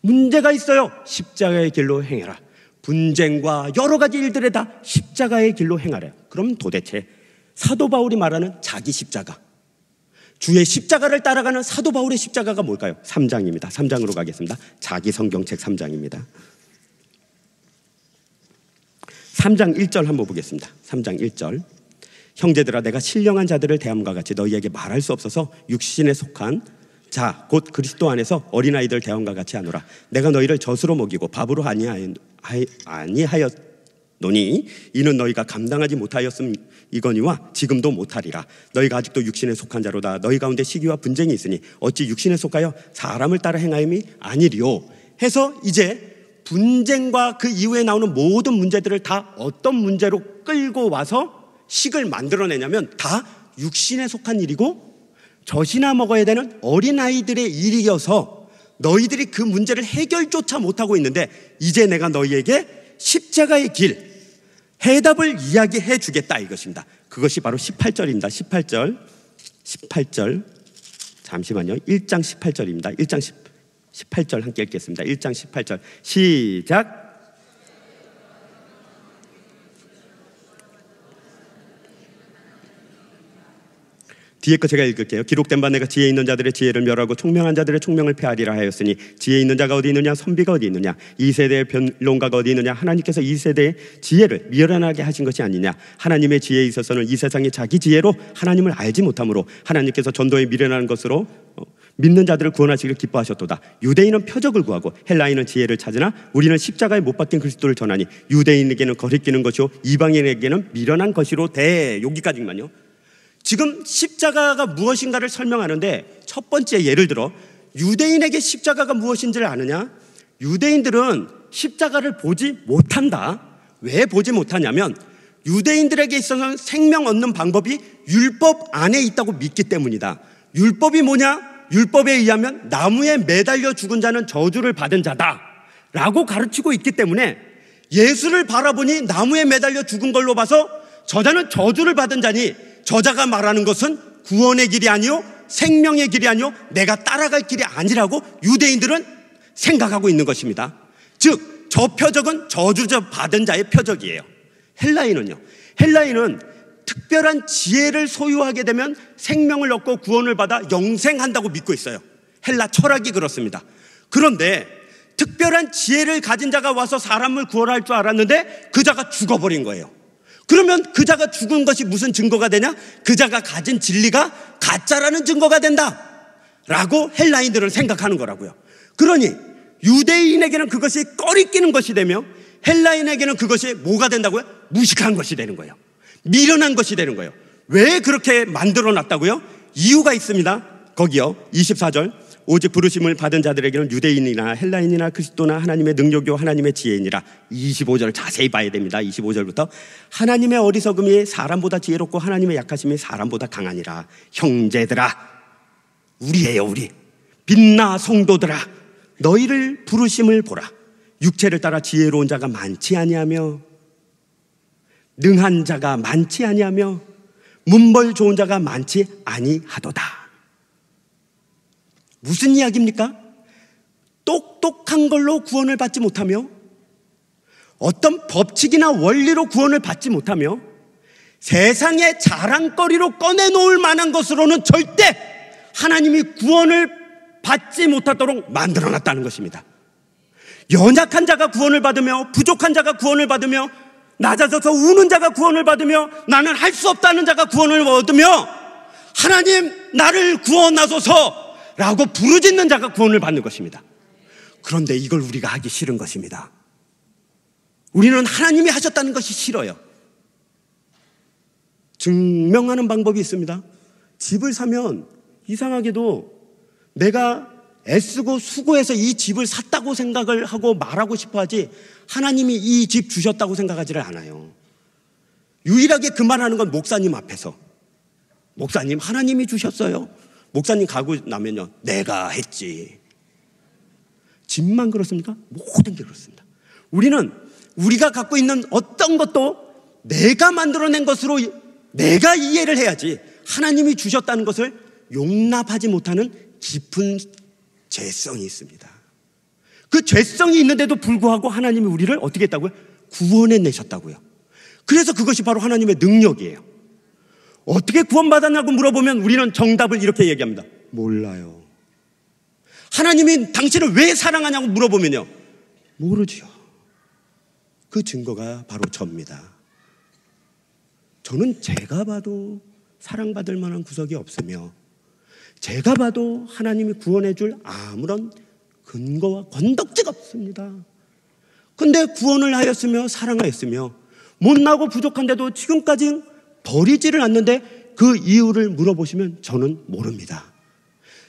문제가 있어요? 십자가의 길로 행해라. 분쟁과 여러 가지 일들에 다 십자가의 길로 행하래요. 그럼 도대체 사도 바울이 말하는 자기 십자가, 주의 십자가를 따라가는 사도 바울의 십자가가 뭘까요? 3장입니다. 3장으로 가겠습니다. 자기 성경책 3장입니다. 3장 1절 한번 보겠습니다. 3장 1절. 형제들아, 내가 신령한 자들을 대함과 같이 너희에게 말할 수 없어서 육신에 속한 자, 곧 그리스도 안에서 어린아이들 대함과 같이 하노라. 내가 너희를 젖으로 먹이고 밥으로 아니하였노니 이는 너희가 감당하지 못하였음이거니와 지금도 못하리라. 너희가 아직도 육신에 속한 자로다. 너희 가운데 시기와 분쟁이 있으니 어찌 육신에 속하여 사람을 따라 행하임이 아니리요. 해서 이제 분쟁과 그 이후에 나오는 모든 문제들을 다 어떤 문제로 끌고 와서 식을 만들어내냐면 다 육신에 속한 일이고 젖이나 먹어야 되는 어린아이들의 일이어서 너희들이 그 문제를 해결조차 못하고 있는데 이제 내가 너희에게 십자가의 길, 해답을 이야기해 주겠다 이것입니다. 그것이 바로 18절입니다. 18절 잠시만요. 1장 18절입니다. 1장 18절 함께 읽겠습니다. 1장 18절 시작. 뒤에 거 제가 읽을게요. 기록된 바 내가 지혜 있는 자들의 지혜를 멸하고 총명한 자들의 총명을 폐하리라 하였으니 지혜 있는 자가 어디 있느냐, 선비가 어디 있느냐, 이 세대의 변론가가 어디 있느냐. 하나님께서 이 세대의 지혜를 미련하게 하신 것이 아니냐. 하나님의 지혜에 있어서는 이 세상이 자기 지혜로 하나님을 알지 못하므로 하나님께서 전도에 미련한 것으로 믿는 자들을 구원하시기를 기뻐하셨도다. 유대인은 표적을 구하고 헬라인은 지혜를 찾으나 우리는 십자가에 못 박힌 그리스도를 전하니 유대인에게는 거리끼는 것이요 이방인에게는 미련한 것이로 돼. 여기까지만요. 지금 십자가가 무엇인가를 설명하는데 첫 번째 예를 들어 유대인에게 십자가가 무엇인지를 아느냐? 유대인들은 십자가를 보지 못한다. 왜 보지 못하냐면 유대인들에게 있어서는 생명 얻는 방법이 율법 안에 있다고 믿기 때문이다. 율법이 뭐냐? 율법에 의하면 나무에 매달려 죽은 자는 저주를 받은 자다 라고 가르치고 있기 때문에 예수를 바라보니 나무에 매달려 죽은 걸로 봐서 저자는 저주를 받은 자니 저자가 말하는 것은 구원의 길이 아니요 생명의 길이 아니요 내가 따라갈 길이 아니라고 유대인들은 생각하고 있는 것입니다. 즉 저 표적은 저주 받은 자의 표적이에요. 헬라인은요, 헬라인은 특별한 지혜를 소유하게 되면 생명을 얻고 구원을 받아 영생한다고 믿고 있어요. 헬라 철학이 그렇습니다. 그런데 특별한 지혜를 가진 자가 와서 사람을 구원할 줄 알았는데 그 자가 죽어버린 거예요. 그러면 그 자가 죽은 것이 무슨 증거가 되냐? 그 자가 가진 진리가 가짜라는 증거가 된다 라고 헬라인들은 생각하는 거라고요. 그러니 유대인에게는 그것이 꺼리끼는 것이 되며 헬라인에게는 그것이 뭐가 된다고요? 무식한 것이 되는 거예요. 미련한 것이 되는 거예요. 왜 그렇게 만들어 놨다고요? 이유가 있습니다. 거기요 24절 오직 부르심을 받은 자들에게는 유대인이나 헬라인이나 그리스도나 하나님의 능력이요 하나님의 지혜이니라. 25절 자세히 봐야 됩니다. 25절부터 하나님의 어리석음이 사람보다 지혜롭고 하나님의 약하심이 사람보다 강하니라. 형제들아, 우리예요, 우리. 빛나 성도들아, 너희를 부르심을 보라. 육체를 따라 지혜로운 자가 많지 아니하며 능한 자가 많지 아니하며 문벌 좋은 자가 많지 아니하도다. 무슨 이야기입니까? 똑똑한 걸로 구원을 받지 못하며 어떤 법칙이나 원리로 구원을 받지 못하며 세상의 자랑거리로 꺼내놓을 만한 것으로는 절대 하나님이 구원을 받지 못하도록 만들어놨다는 것입니다. 연약한 자가 구원을 받으며 부족한 자가 구원을 받으며 낮아져서 우는 자가 구원을 받으며 나는 할 수 없다는 자가 구원을 얻으며 하나님 나를 구원하소서 라고 부르짖는 자가 구원을 받는 것입니다. 그런데 이걸 우리가 하기 싫은 것입니다. 우리는 하나님이 하셨다는 것이 싫어요. 증명하는 방법이 있습니다. 집을 사면 이상하게도 내가 애쓰고 수고해서 이 집을 샀다고 생각을 하고 말하고 싶어 하지 하나님이 이 집 주셨다고 생각하지를 않아요. 유일하게 그 말하는 건 목사님 앞에서. 목사님, 하나님이 주셨어요. 목사님 가고 나면요, 내가 했지. 집만 그렇습니까? 모든 게 그렇습니다. 우리는 우리가 갖고 있는 어떤 것도 내가 만들어낸 것으로 내가 이해를 해야지 하나님이 주셨다는 것을 용납하지 못하는 깊은 죄성이 있습니다. 그 죄성이 있는데도 불구하고 하나님이 우리를 어떻게 했다고요? 구원해내셨다고요. 그래서 그것이 바로 하나님의 능력이에요. 어떻게 구원받았냐고 물어보면 우리는 정답을 이렇게 얘기합니다. 몰라요. 하나님이 당신을 왜 사랑하냐고 물어보면요, 모르지요. 그 증거가 바로 저입니다. 저는 제가 봐도 사랑받을 만한 구석이 없으며 제가 봐도 하나님이 구원해 줄 아무런 근거와 건덕지가 없습니다. 근데 구원을 하였으며 사랑하였으며 못나고 부족한데도 지금까지 버리지를 않는데 그 이유를 물어보시면 저는 모릅니다.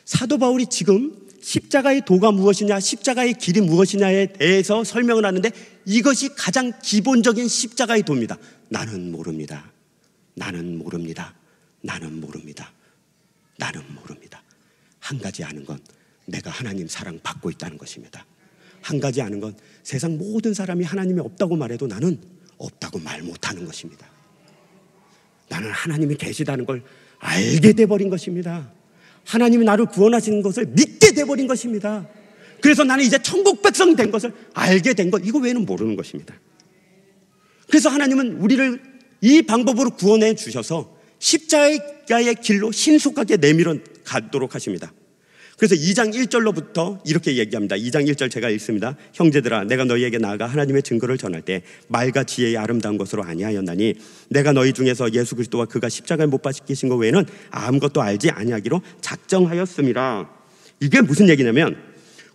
사도 바울이 지금 십자가의 도가 무엇이냐, 십자가의 길이 무엇이냐에 대해서 설명을 하는데 이것이 가장 기본적인 십자가의 도입니다. 나는 모릅니다. 나는 모릅니다. 나는 모릅니다. 나는 모릅니다. 한 가지 아는 건 내가 하나님 사랑 받고 있다는 것입니다. 한 가지 아는 건 세상 모든 사람이 하나님이 없다고 말해도 나는 없다고 말 못하는 것입니다. 나는 하나님이 계시다는 걸 알게 돼버린 것입니다. 하나님이 나를 구원하시는 것을 믿게 돼버린 것입니다. 그래서 나는 이제 천국 백성이 된 것을 알게 된 것, 이거 외에는 모르는 것입니다. 그래서 하나님은 우리를 이 방법으로 구원해 주셔서 십자가의 길로 신속하게 내밀어 가도록 하십니다. 그래서 2장 1절로부터 이렇게 얘기합니다. 2장 1절 제가 읽습니다. 형제들아, 내가 너희에게 나아가 하나님의 증거를 전할 때 말과 지혜의 아름다운 것으로 아니하였나니 내가 너희 중에서 예수 그리스도와 그가 십자가에 못 박히신 것 외에는 아무것도 알지 아니하기로 작정하였음이라. 이게 무슨 얘기냐면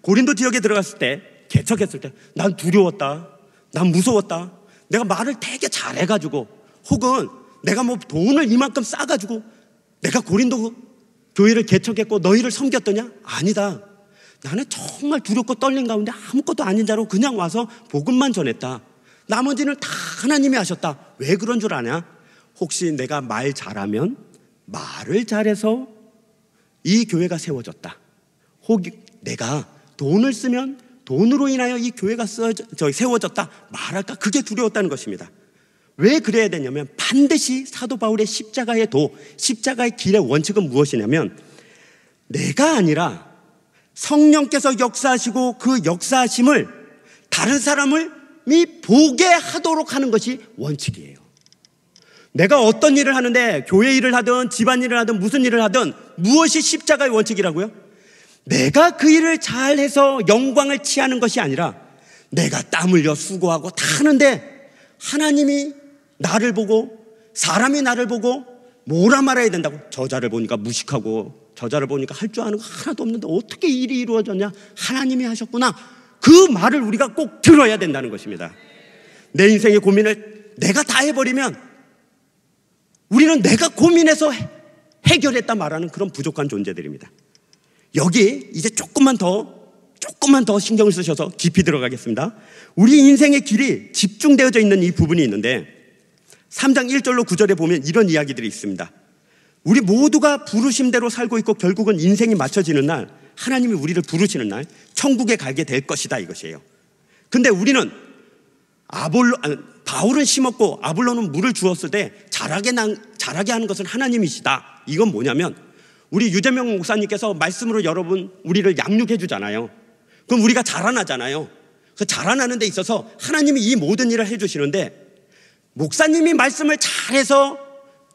고린도 지역에 들어갔을 때, 개척했을 때 난 두려웠다, 난 무서웠다, 내가 말을 되게 잘해가지고 혹은 내가 뭐 돈을 이만큼 싸가지고 내가 고린도 교회를 개척했고 너희를 섬겼더냐? 아니다. 나는 정말 두렵고 떨린 가운데 아무것도 아닌 자로 그냥 와서 복음만 전했다. 나머지는 다 하나님이 하셨다. 왜 그런 줄 아냐? 혹시 내가 말 잘하면 말을 잘해서 이 교회가 세워졌다. 혹 내가 돈을 쓰면 돈으로 인하여 이 교회가 세워졌다 말할까? 그게 두려웠다는 것입니다. 왜 그래야 되냐면 반드시 사도 바울의 십자가의 도, 십자가의 길의 원칙은 무엇이냐면 내가 아니라 성령께서 역사하시고 그 역사하심을 다른 사람이 보게 하도록 하는 것이 원칙이에요. 내가 어떤 일을 하는데 교회 일을 하든 집안 일을 하든 무슨 일을 하든 무엇이 십자가의 원칙이라고요? 내가 그 일을 잘해서 영광을 취하는 것이 아니라 내가 땀 흘려 수고하고 다 하는데 하나님이 나를 보고 사람이 나를 보고 뭐라 말해야 된다고? 저자를 보니까 무식하고 저자를 보니까 할 줄 아는 거 하나도 없는데 어떻게 일이 이루어졌냐? 하나님이 하셨구나. 그 말을 우리가 꼭 들어야 된다는 것입니다. 내 인생의 고민을 내가 다 해버리면 우리는 내가 고민해서 해결했다 말하는 그런 부족한 존재들입니다. 여기 이제 조금만 더 신경을 쓰셔서 깊이 들어가겠습니다. 우리 인생의 길이 집중되어져 있는 이 부분이 있는데 3장 1절로 9절에 보면 이런 이야기들이 있습니다. 우리 모두가 부르심대로 살고 있고 결국은 인생이 맞춰지는 날, 하나님이 우리를 부르시는 날 천국에 가게 될 것이다, 이것이에요. 근데 우리는 바울은 심었고 아볼로는 물을 주었을 때 자라게 하는 것은 하나님이시다. 이건 뭐냐면 우리 유재명 목사님께서 말씀으로 여러분 우리를 양육해 주잖아요. 그럼 우리가 자라나잖아요. 그 자라나는 데 있어서 하나님이 이 모든 일을 해주시는데, 목사님이 말씀을 잘해서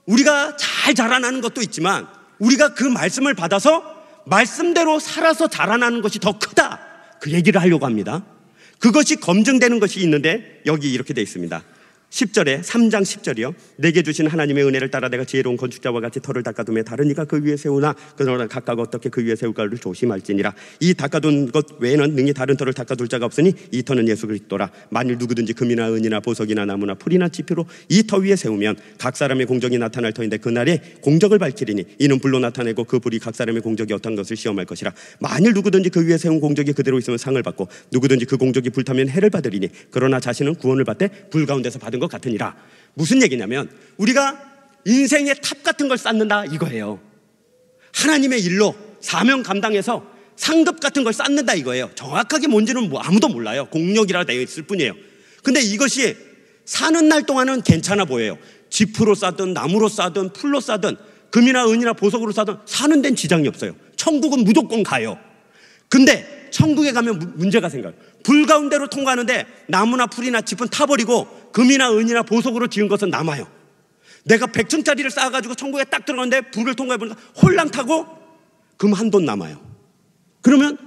우리가 잘 자라나는 것도 있지만 우리가 그 말씀을 받아서 말씀대로 살아서 자라나는 것이 더 크다, 그 얘기를 하려고 합니다. 그것이 검증되는 것이 있는데 여기 이렇게 되어 있습니다. 10절에 3장 10절이요. 내게 주신 하나님의 은혜를 따라 내가 지혜로운 건축자와 같이 터를 닦아두며 다른 이가 그 위에 세우나 그러나 각각 어떻게 그 위에 세울까를 조심할지니라. 이 닦아둔 것 외에는 능히 다른 터를 닦아둘 자가 없으니 이 터는 예수 그리스도라. 만일 누구든지 금이나 은이나 보석이나 나무나 풀이나 지표로 이 터 위에 세우면 각 사람의 공적이 나타날 터인데 그날에 공적을 밝히리니 이는 불로 나타내고 그 불이 각 사람의 공적이 어떤 것을 시험할 것이라. 만일 누구든지 그 위에 세운 공적이 그대로 있으면 상을 받고 누구든지 그 공적이 불타면 해를 받으리니 그러나 자신은 구원을 받되 불 가운데서 받은 것 같으니라. 무슨 얘기냐면 우리가 인생의 탑 같은 걸 쌓는다, 이거예요. 하나님의 일로 사명 감당해서 상급 같은 걸 쌓는다, 이거예요. 정확하게 뭔지는 아무도 몰라요. 공력이라 되어 있을 뿐이에요. 근데 이것이 사는 날 동안은 괜찮아 보여요. 지프로 쌓든 나무로 쌓든 풀로 쌓든 금이나 은이나 보석으로 쌓든 사는 데는 지장이 없어요. 천국은 무조건 가요. 근데 천국에 가면 문제가 생겨요. 불 가운데로 통과하는데 나무나 풀이나 짚은 타버리고 금이나 은이나 보석으로 지은 것은 남아요. 내가 100층짜리를 쌓아가지고 천국에 딱 들어가는데 불을 통과해보니까 홀랑 타고 금 한 돈 남아요. 그러면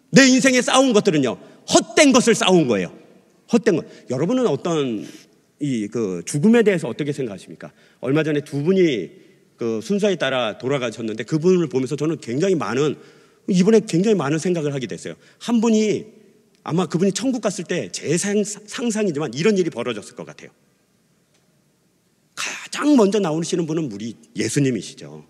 내 인생에 쌓아온 것들은요, 헛된 것을 쌓아온 거예요. 헛된 것. 여러분은 어떤 그 죽음에 대해서 어떻게 생각하십니까? 얼마 전에 두 분이 그 순서에 따라 돌아가셨는데 그분을 보면서 저는 이번에 굉장히 많은 생각을 하게 됐어요. 한 분이 아마 그분이 천국 갔을 때 제 상상이지만 이런 일이 벌어졌을 것 같아요. 가장 먼저 나오시는 분은 우리 예수님이시죠.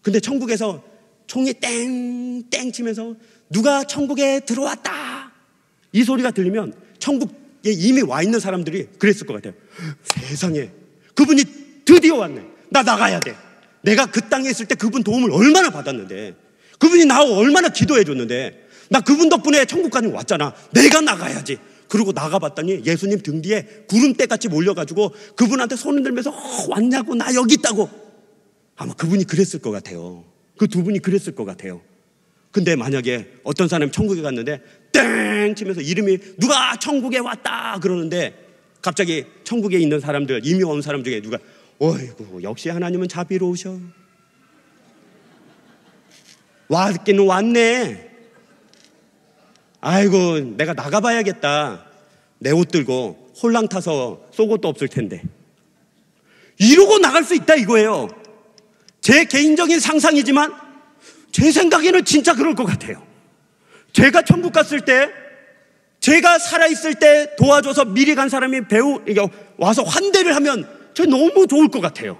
근데 천국에서 총이 땡땡 치면서 누가 천국에 들어왔다, 이 소리가 들리면 천국에 이미 와 있는 사람들이 그랬을 것 같아요. 세상에, 그분이 드디어 왔네. 나 나가야 돼. 내가 그 땅에 있을 때 그분 도움을 얼마나 받았는데, 그분이 나하고 얼마나 기도해 줬는데, 나 그분 덕분에 천국까지 왔잖아. 내가 나가야지. 그러고 나가봤더니 예수님 등 뒤에 구름대같이 몰려가지고 그분한테 손을 들면서 왔냐고, 나 여기 있다고. 아마 그분이 그랬을 것 같아요. 그 두 분이 그랬을 것 같아요. 근데 만약에 어떤 사람이 천국에 갔는데 땡 치면서 이름이 누가 천국에 왔다 그러는데 갑자기 천국에 있는 사람들, 이미 온 사람 중에 누가 어이구 역시 하나님은 자비로우셔, 왔기는 왔네, 아이고 내가 나가봐야겠다, 내 옷 들고 홀랑 타서 속옷도 없을 텐데, 이러고 나갈 수 있다 이거예요. 제 개인적인 상상이지만 제 생각에는 진짜 그럴 것 같아요. 제가 천국 갔을 때, 제가 살아있을 때 도와줘서 미리 간 사람이 와서 환대를 하면 저 너무 좋을 것 같아요.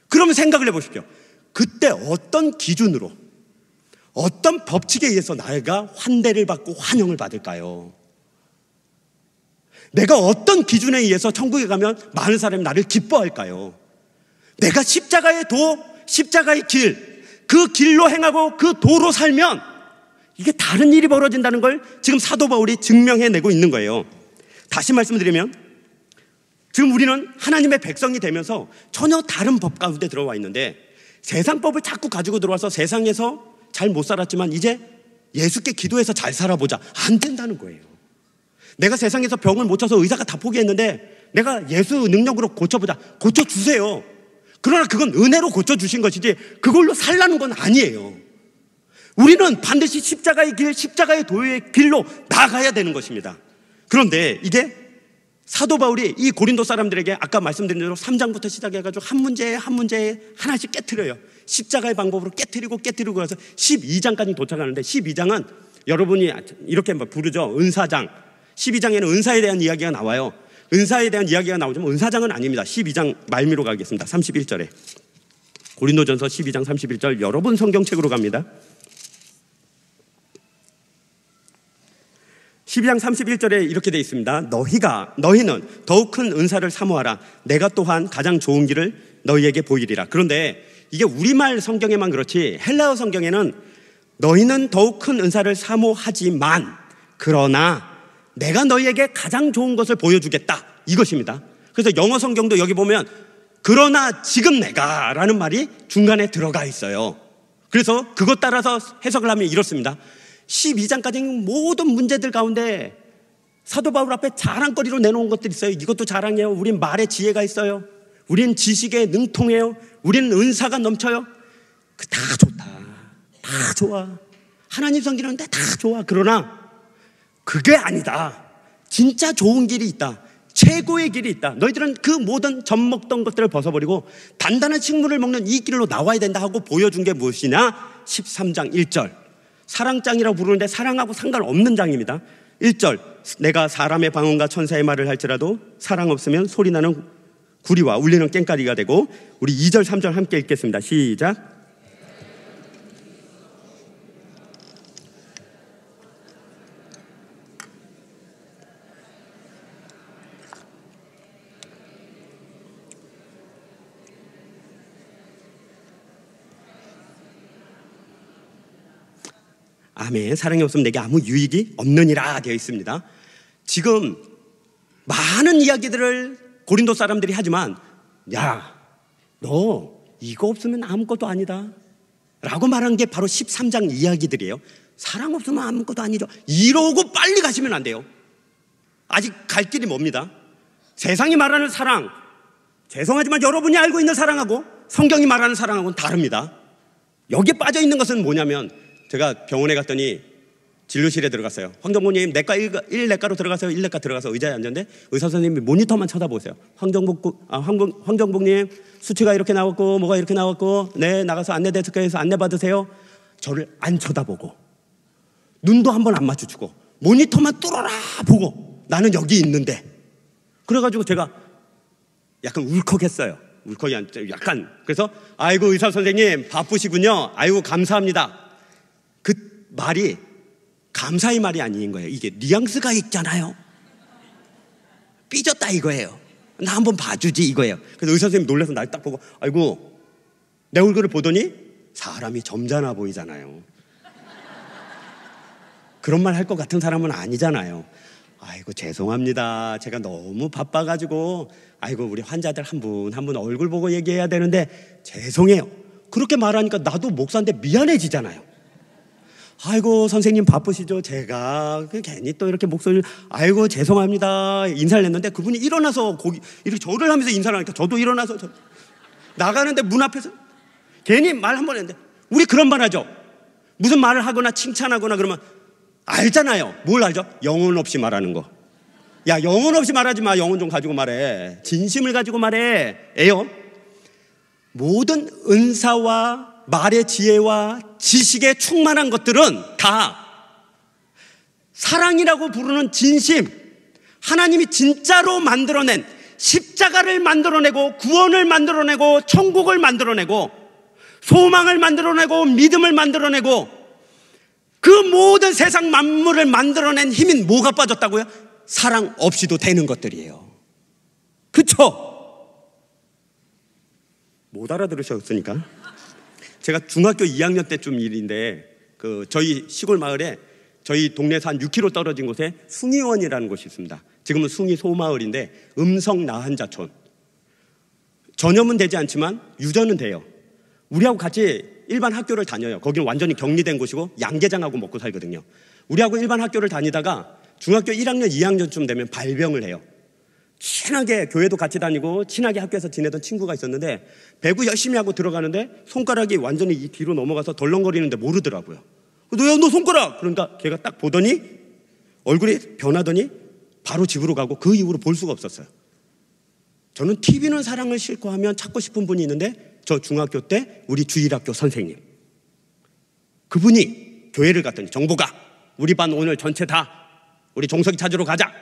그러면 생각을 해보십시오. 그때 어떤 기준으로, 어떤 법칙에 의해서 내가 환대를 받고 환영을 받을까요? 내가 어떤 기준에 의해서 천국에 가면 많은 사람이 나를 기뻐할까요? 내가 십자가의 도, 십자가의 길, 그 길로 행하고 그 도로 살면 이게 다른 일이 벌어진다는 걸 지금 사도 바울이 증명해내고 있는 거예요. 다시 말씀드리면 지금 우리는 하나님의 백성이 되면서 전혀 다른 법 가운데 들어와 있는데, 세상 법을 자꾸 가지고 들어와서 세상에서 잘 못 살았지만 이제 예수께 기도해서 잘 살아보자, 안 된다는 거예요. 내가 세상에서 병을 못 쳐서 의사가 다 포기했는데 내가 예수 능력으로 고쳐보자, 고쳐주세요. 그러나 그건 은혜로 고쳐주신 것이지 그걸로 살라는 건 아니에요. 우리는 반드시 십자가의 길, 십자가의 도의 길로 나아가야 되는 것입니다. 그런데 이게 사도 바울이 이 고린도 사람들에게 아까 말씀드린 대로 3장부터 시작해가지고 한 문제에 한 문제에 하나씩 깨트려요. 십자가의 방법으로 깨트리고 가서 12장까지 도착하는데, 12장은 여러분이 이렇게 부르죠. 은사장. 12장에는 은사에 대한 이야기가 나와요. 은사에 대한 이야기가 나오지만 은사장은 아닙니다. 12장 말미로 가겠습니다. 31절에 고린도전서 12장 31절, 여러분 성경책으로 갑니다. 12장 31절에 이렇게 되어 있습니다. 너희는 더욱 큰 은사를 사모하라. 내가 또한 가장 좋은 길을 너희에게 보이리라. 그런데 이게 우리말 성경에만 그렇지 헬라어 성경에는 너희는 더욱 큰 은사를 사모하지만 그러나 내가 너희에게 가장 좋은 것을 보여주겠다, 이것입니다. 그래서 영어 성경도 여기 보면 그러나 지금 내가 라는 말이 중간에 들어가 있어요. 그래서 그것 따라서 해석을 하면 이렇습니다. 12장까지 모든 문제들 가운데 사도 바울 앞에 자랑거리로 내놓은 것들이 있어요. 이것도 자랑이에요. 우린 말에 지혜가 있어요. 우린 지식에 능통해요. 우리는 은사가 넘쳐요. 다 좋다. 다 좋아. 하나님 섬기는데 다 좋아. 그러나 그게 아니다. 진짜 좋은 길이 있다. 최고의 길이 있다. 너희들은 그 모든 젖먹던 것들을 벗어버리고 단단한 식물을 먹는 이 길로 나와야 된다 하고 보여준 게 무엇이냐? 13장 1절. 사랑장이라고 부르는데 사랑하고 상관없는 장입니다. 1절. 내가 사람의 방언과 천사의 말을 할지라도 사랑 없으면 소리나는 구리와 울리는 꽹과리가 되고, 우리 2절 3절 함께 읽겠습니다. 시작. 아멘. 사랑이 없으면 내게 아무 유익이 없느니라 되어 있습니다. 지금 많은 이야기들을 고린도 사람들이 하지만, 야, 너 이거 없으면 아무것도 아니다 라고 말한 게 바로 13장 이야기들이에요. 사랑 없으면 아무것도 아니죠. 이러고 빨리 가시면 안 돼요. 아직 갈 길이 멉니다. 세상이 말하는 사랑, 죄송하지만 여러분이 알고 있는 사랑하고 성경이 말하는 사랑하고는 다릅니다. 여기에 빠져 있는 것은 뭐냐면, 제가 병원에 갔더니 진료실에 들어갔어요. 황정복님, 내과 1내과로 들어가세요. 1내과 들어가서 의자에 앉았는데 의사 선생님이 모니터만 쳐다보세요. 황정복님, 수치가 이렇게 나왔고 뭐가 이렇게 나왔고, 네, 나가서 안내데스크에서 안내 받으세요. 저를 안 쳐다보고 눈도 한번 안 마주치고 모니터만 뚫어라 보고 나는 여기 있는데, 그래가지고 제가 약간 울컥했어요. 울컥이 약간. 그래서 아이고 의사 선생님 바쁘시군요. 아이고 감사합니다. 그 말이 감사의 말이 아닌 거예요. 이게 뉘앙스가 있잖아요. 삐졌다 이거예요. 나 한번 봐주지 이거예요. 그래서 의사 선생님 놀라서 날 딱 보고, 아이고, 내 얼굴을 보더니 사람이 점잖아 보이잖아요. 그런 말 할 것 같은 사람은 아니잖아요. 아이고 죄송합니다. 제가 너무 바빠가지고 아이고 우리 환자들 한 분 한 분 얼굴 보고 얘기해야 되는데 죄송해요. 그렇게 말하니까 나도 목사인데 미안해지잖아요. 아이고 선생님 바쁘시죠? 제가 괜히 또 이렇게 목소리를, 아이고 죄송합니다 인사를 했는데 그분이 일어나서 이렇게 저를 하면서 인사를 하니까 저도 일어나서 나가는데 문 앞에서 괜히 말 한 번 했는데, 우리 그런 말 하죠. 무슨 말을 하거나 칭찬하거나 그러면 알잖아요. 뭘 알죠? 영혼 없이 말하는 거. 야, 영혼 없이 말하지 마. 영혼 좀 가지고 말해. 진심을 가지고 말해. 에요. 모든 은사와 말의 지혜와 지식에 충만한 것들은 다 사랑이라고 부르는 진심, 하나님이 진짜로 만들어낸 십자가를 만들어내고 구원을 만들어내고 천국을 만들어내고 소망을 만들어내고 믿음을 만들어내고 그 모든 세상 만물을 만들어낸 힘인 뭐가 빠졌다고요? 사랑 없이도 되는 것들이에요. 그쵸? 못 알아들으셨으니까. 제가 중학교 2학년 때쯤 일인데, 저희 시골 마을에 저희 동네에서 한 6km 떨어진 곳에 숭이원이라는 곳이 있습니다. 지금은 숭이 소마을인데 음성 나한자촌. 전염은 되지 않지만 유전은 돼요. 우리하고 같이 일반 학교를 다녀요. 거기는 완전히 격리된 곳이고 양계장하고 먹고 살거든요. 우리하고 일반 학교를 다니다가 중학교 1학년, 2학년쯤 되면 발병을 해요. 친하게 교회도 같이 다니고 친하게 학교에서 지내던 친구가 있었는데 배구 열심히 하고 들어가는데 손가락이 완전히 이 뒤로 넘어가서 덜렁거리는데 모르더라고요. 너 손가락! 그러니까 걔가 딱 보더니 얼굴이 변하더니 바로 집으로 가고 그 이후로 볼 수가 없었어요. 저는 TV는 사랑을 싣고 하면 찾고 싶은 분이 있는데, 저 중학교 때 우리 주일학교 선생님, 그분이 교회를 갔더니 정보가 우리 반 오늘 전체 다 우리 종석이 찾으러 가자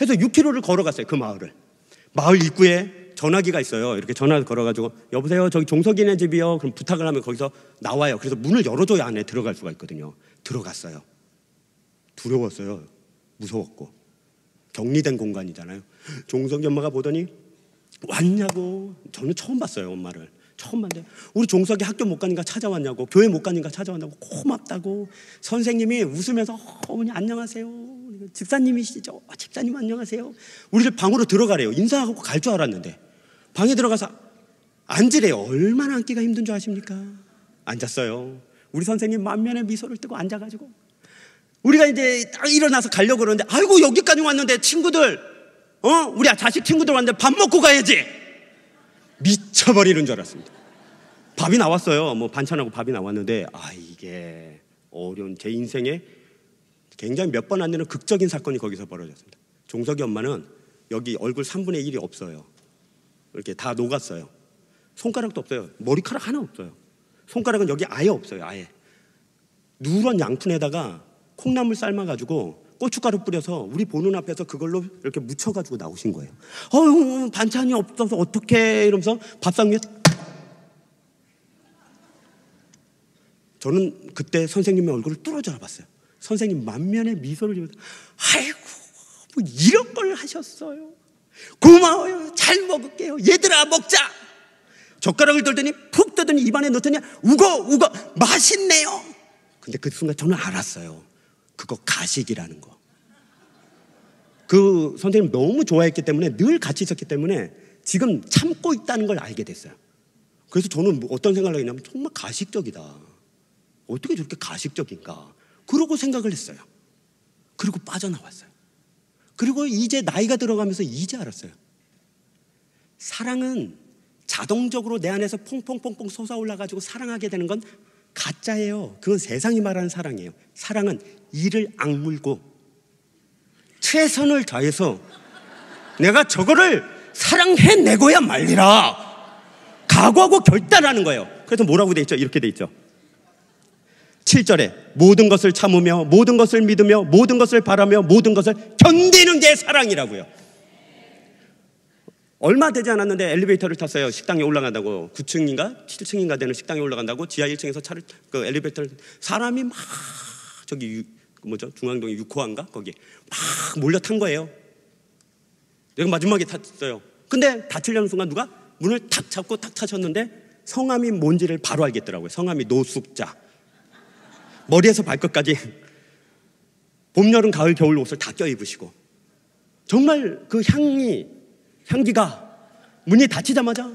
해서 6km를 걸어갔어요. 그 마을을. 마을 입구에 전화기가 있어요. 이렇게 전화를 걸어가지고 여보세요 저기 종석이네 집이요. 그럼 부탁을 하면 거기서 나와요. 그래서 문을 열어줘야 안에 들어갈 수가 있거든요. 들어갔어요. 두려웠어요. 무서웠고 격리된 공간이잖아요. 종석이 엄마가 보더니 왔냐고. 저는 처음 봤어요, 엄마를. 처음 봤는데 우리 종석이 학교 못 가니까 찾아왔냐고, 교회 못 가니까 찾아왔냐고, 고맙다고. 선생님이 웃으면서 어머니 안녕하세요, 집사님이시죠? 집사님 안녕하세요. 우리를 방으로 들어가래요. 인사하고 갈 줄 알았는데 방에 들어가서 앉으래요. 얼마나 앉기가 힘든 줄 아십니까? 앉았어요. 우리 선생님 만면에 미소를 뜨고 앉아가지고 우리가 이제 딱 일어나서 가려고 그러는데 아이고 여기까지 왔는데 친구들 우리 자식 친구들 왔는데 밥 먹고 가야지. 미쳐버리는 줄 알았습니다. 밥이 나왔어요. 뭐 반찬하고 밥이 나왔는데 이게 어려운 제 인생에 굉장히 몇 번 안 되는 극적인 사건이 거기서 벌어졌습니다. 종석이 엄마는 여기 얼굴 3분의 1이 없어요. 이렇게 다 녹았어요. 손가락도 없어요. 머리카락 하나 없어요. 손가락은 여기 아예 없어요. 아예. 누런 양푼에다가 콩나물 삶아가지고 고춧가루 뿌려서 우리 보는 앞에서 그걸로 이렇게 묻혀가지고 나오신 거예요. 반찬이 없어서 어떡해 이러면서 밥상 위에. 저는 그때 선생님의 얼굴을 뚫어져 봤어요. 선생님 만면에 미소를 지으면서 아이고 뭐 이런 걸 하셨어요. 고마워요. 잘 먹을게요. 얘들아 먹자. 젓가락을 들더니 푹 뜨더니 입안에 넣더니 우거 맛있네요. 근데 그 순간 저는 알았어요. 그거 가식이라는 거. 그 선생님 너무 좋아했기 때문에, 늘 같이 있었기 때문에 지금 참고 있다는 걸 알게 됐어요. 그래서 저는 어떤 생각을 했냐면 정말 가식적이다. 어떻게 저렇게 가식적인가. 그러고 생각을 했어요. 그리고 빠져나왔어요. 그리고 이제 나이가 들어가면서 이제 알았어요. 사랑은 자동적으로 내 안에서 퐁퐁퐁퐁 솟아올라가지고 사랑하게 되는 건 가짜예요. 그건 세상이 말하는 사랑이에요. 사랑은 이를 악물고 최선을 다해서 내가 저거를 사랑해내고야 말리라 각오하고 결단하는 거예요. 그래서 뭐라고 돼 있죠? 이렇게 돼 있죠. 7절에 모든 것을 참으며 모든 것을 믿으며 모든 것을 바라며 모든 것을 견디는 게 사랑이라고요. 얼마 되지 않았는데 엘리베이터를 탔어요. 식당에 올라간다고. 9층인가 7층인가 되는 식당에 올라간다고 지하 1층에서 그 엘리베이터를, 사람이 막 저기 중앙동에 6호인가 거기 막 몰려 탄 거예요. 내가 마지막에 탔어요. 근데 닫히려는 순간 누가 문을 탁 잡고 탁 타셨는데 성함이 뭔지를 바로 알겠더라고요. 성함이 노숙자. 머리에서 발끝까지 봄, 여름, 가을, 겨울 옷을 다 껴입으시고 정말 그 향기가 문이 닫히자마자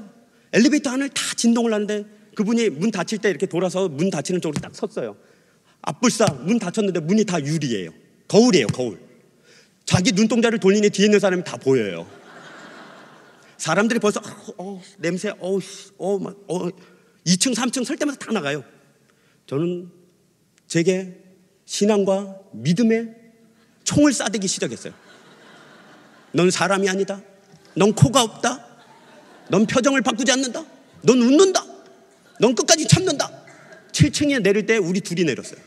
엘리베이터 안을 다 진동을 하는데 그분이 문 닫힐 때 이렇게 돌아서 문 닫히는 쪽으로 딱 섰어요. 앞불싸 문 닫혔는데 문이 다 유리예요. 거울이에요, 거울. 자기 눈동자를 돌리니 뒤에 있는 사람이 다 보여요. 사람들이 벌써 냄새 2층 3층 설 때마다 다 나가요. 저는 제게 신앙과 믿음의 총을 쏴대기 시작했어요. 넌 사람이 아니다. 넌 코가 없다. 넌 표정을 바꾸지 않는다. 넌 웃는다. 넌 끝까지 참는다. 7층에 내릴 때 우리 둘이 내렸어요.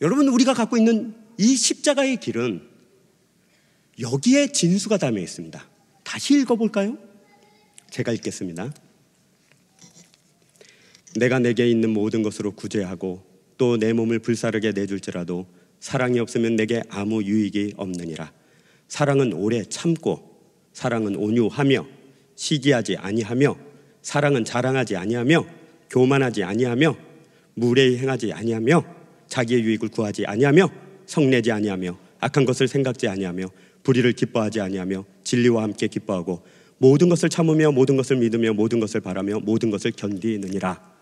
여러분, 우리가 갖고 있는 이 십자가의 길은 여기에 진수가 담겨 있습니다. 다시 읽어볼까요? 제가 읽겠습니다. 내가 내게 있는 모든 것으로 구제하고 또 내 몸을 불사르게 내줄지라도 사랑이 없으면 내게 아무 유익이 없느니라. 사랑은 오래 참고 사랑은 온유하며 시기하지 아니하며 사랑은 자랑하지 아니하며 교만하지 아니하며 무례히 행하지 아니하며 자기의 유익을 구하지 아니하며 성내지 아니하며 악한 것을 생각지 아니하며 불의를 기뻐하지 아니하며 진리와 함께 기뻐하고 모든 것을 참으며 모든 것을 믿으며 모든 것을 바라며 모든 것을 견디느니라.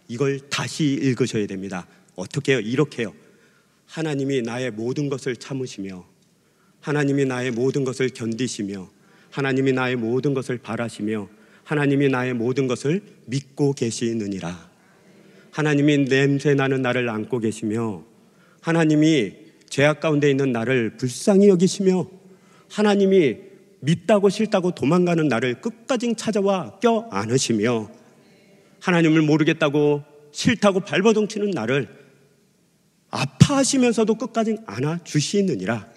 이걸 다시 읽으셔야 됩니다. 어떻게 해요? 이렇게 해요. 하나님이 나의 모든 것을 참으시며 하나님이 나의 모든 것을 견디시며 하나님이 나의 모든 것을 바라시며 하나님이 나의 모든 것을 믿고 계시느니라. 하나님이 냄새나는 나를 안고 계시며 하나님이 죄악 가운데 있는 나를 불쌍히 여기시며 하나님이 믿다고 싫다고 도망가는 나를 끝까지 찾아와 껴안으시며 하나님을 모르겠다고 싫다고 발버둥치는 나를 아파하시면서도 끝까지 안아주시느니라.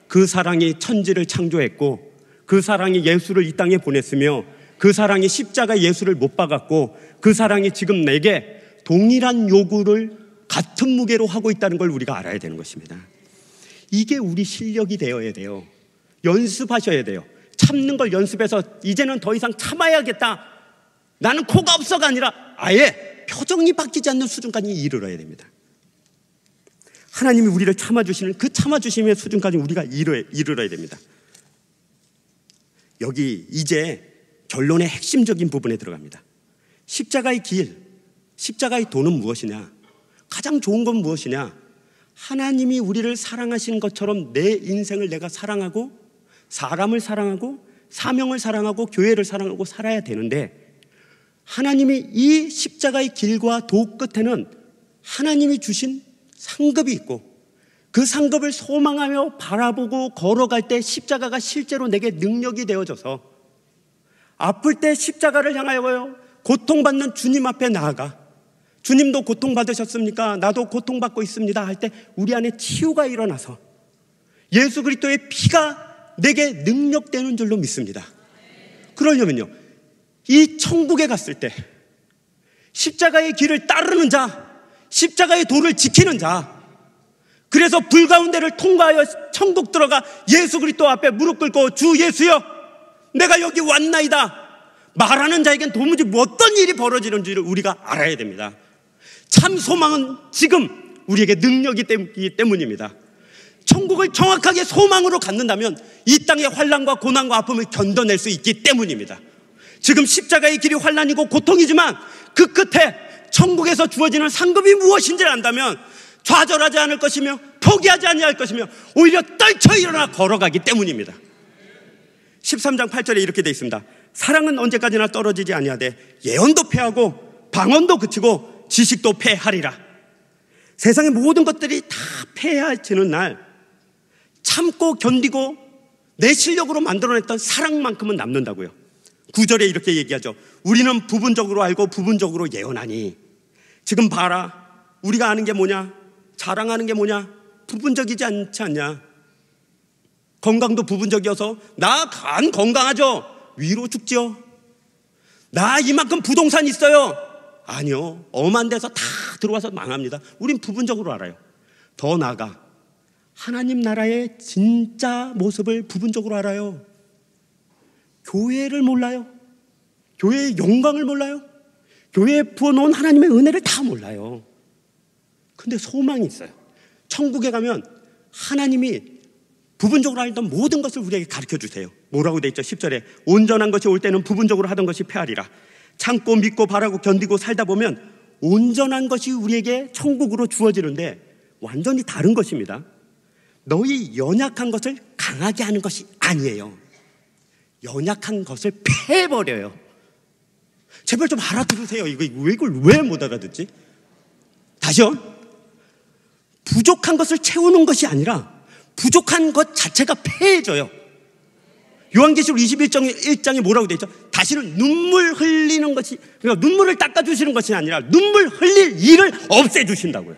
그 사랑이 천지를 창조했고 그 사랑이 예수를 이 땅에 보냈으며 그 사랑이 십자가 예수를 못 박았고 그 사랑이 지금 내게 동일한 요구를 같은 무게로 하고 있다는 걸 우리가 알아야 되는 것입니다. 이게 우리 실력이 되어야 돼요. 연습하셔야 돼요. 참는 걸 연습해서 이제는 더 이상 참아야겠다, 나는 코가 없어가 아니라 아예 표정이 바뀌지 않는 수준까지 이르러야 됩니다. 하나님이 우리를 참아주시는 그 참아주심의 수준까지 우리가 이르러야 됩니다. 여기 이제 결론의 핵심적인 부분에 들어갑니다. 십자가의 길, 십자가의 도는 무엇이냐? 가장 좋은 건 무엇이냐? 하나님이 우리를 사랑하신 것처럼 내 인생을 내가 사랑하고 사람을 사랑하고 사명을 사랑하고 교회를 사랑하고 살아야 되는데, 하나님이 이 십자가의 길과 도 끝에는 하나님이 주신 상급이 있고, 그 상급을 소망하며 바라보고 걸어갈 때 십자가가 실제로 내게 능력이 되어져서 아플 때 십자가를 향하여 고통받는 주님 앞에 나아가, 주님도 고통받으셨습니까? 나도 고통받고 있습니다 할 때 우리 안에 치유가 일어나서 예수 그리스도의 피가 내게 능력되는 줄로 믿습니다. 그러려면요, 이 천국에 갔을 때 십자가의 길을 따르는 자, 십자가의 도를 지키는 자, 그래서 불 가운데를 통과하여 천국 들어가 예수 그리스도 앞에 무릎 꿇고 주 예수여 내가 여기 왔나이다 말하는 자에겐 도무지 어떤 일이 벌어지는지를 우리가 알아야 됩니다. 참 소망은 지금 우리에게 능력이 있기 때문입니다. 천국을 정확하게 소망으로 갖는다면 이 땅의 환난과 고난과 아픔을 견뎌낼 수 있기 때문입니다. 지금 십자가의 길이 환난이고 고통이지만 그 끝에 천국에서 주어지는 상급이 무엇인지를 안다면 좌절하지 않을 것이며 포기하지 아니할 것이며 오히려 떨쳐 일어나 걸어가기 때문입니다. 13장 8절에 이렇게 되어 있습니다. 사랑은 언제까지나 떨어지지 아니하되 예언도 패하고 방언도 그치고 지식도 패하리라. 세상의 모든 것들이 다 패해지는 날 참고 견디고 내 실력으로 만들어냈던 사랑만큼은 남는다고요. 9절에 이렇게 얘기하죠. 우리는 부분적으로 알고 부분적으로 예언하니. 지금 봐라, 우리가 아는 게 뭐냐? 자랑하는 게 뭐냐? 부분적이지 않지 않냐? 건강도 부분적이어서 나 간 건강하죠? 위로 죽죠? 나 이만큼 부동산 있어요? 아니요, 엄한 데서 다 들어와서 망합니다. 우린 부분적으로 알아요. 더 나아가 하나님 나라의 진짜 모습을 부분적으로 알아요. 교회를 몰라요. 교회의 영광을 몰라요. 교회에 부어놓은 하나님의 은혜를 다 몰라요. 근데 소망이 있어요. 천국에 가면 하나님이 부분적으로 알던 모든 것을 우리에게 가르쳐 주세요. 뭐라고 돼 있죠? 10절에 온전한 것이 올 때는 부분적으로 하던 것이 패하리라. 참고 믿고 바라고 견디고 살다 보면 온전한 것이 우리에게 천국으로 주어지는데 완전히 다른 것입니다. 너희 연약한 것을 강하게 하는 것이 아니에요. 연약한 것을 패해버려요. 제발 좀 알아들으세요. 이걸 왜 못 알아듣지? 다시요. 부족한 것을 채우는 것이 아니라 부족한 것 자체가 패해져요. 요한계시록 21장에 뭐라고 되어 있죠? 다시는 눈물 흘리는 것이, 그러니까 눈물을 닦아주시는 것이 아니라 눈물 흘릴 일을 없애주신다고요.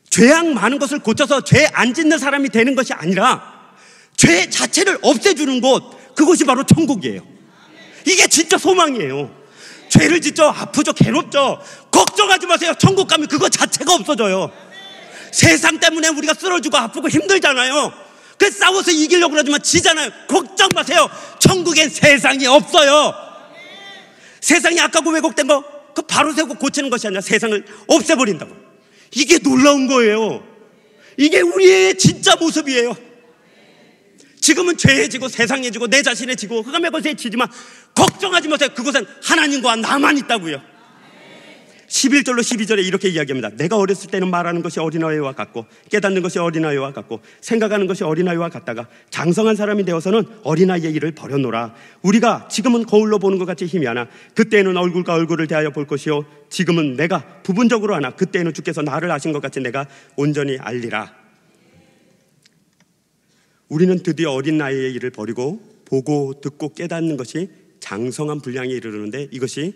죄악 많은 것을 고쳐서 죄 안 짓는 사람이 되는 것이 아니라 죄 자체를 없애주는 곳, 그것이 바로 천국이에요. 이게 진짜 소망이에요. 죄를 짓죠, 아프죠, 괴롭죠, 걱정하지 마세요. 천국 가면 그거 자체가 없어져요. 세상 때문에 우리가 쓰러지고 아프고 힘들잖아요. 그래서 싸워서 이기려고 그러지만 지잖아요. 걱정 마세요. 천국엔 세상이 없어요. 세상이 악하고 왜곡된 거 그 바로 세우고 고치는 것이 아니라 세상을 없애버린다고. 이게 놀라운 거예요. 이게 우리의 진짜 모습이에요. 지금은 죄에 지고 세상에 지고 내 자신에 지고 흑암의 것에 지지만 걱정하지 마세요. 그곳엔 하나님과 나만 있다고요. 11절로 12절에 이렇게 이야기합니다. 내가 어렸을 때는 말하는 것이 어린아이와 같고 깨닫는 것이 어린아이와 같고 생각하는 것이 어린아이와 같다가 장성한 사람이 되어서는 어린아이의 일을 버려놓으라. 우리가 지금은 거울로 보는 것 같이 힘이 하나 그때에는 얼굴과 얼굴을 대하여 볼 것이요 지금은 내가 부분적으로 하나 그때에는 주께서 나를 아신 것 같이 내가 온전히 알리라. 우리는 드디어 어린 나이의 일을 버리고 보고 듣고 깨닫는 것이 장성한 분량에 이르르는데 이것이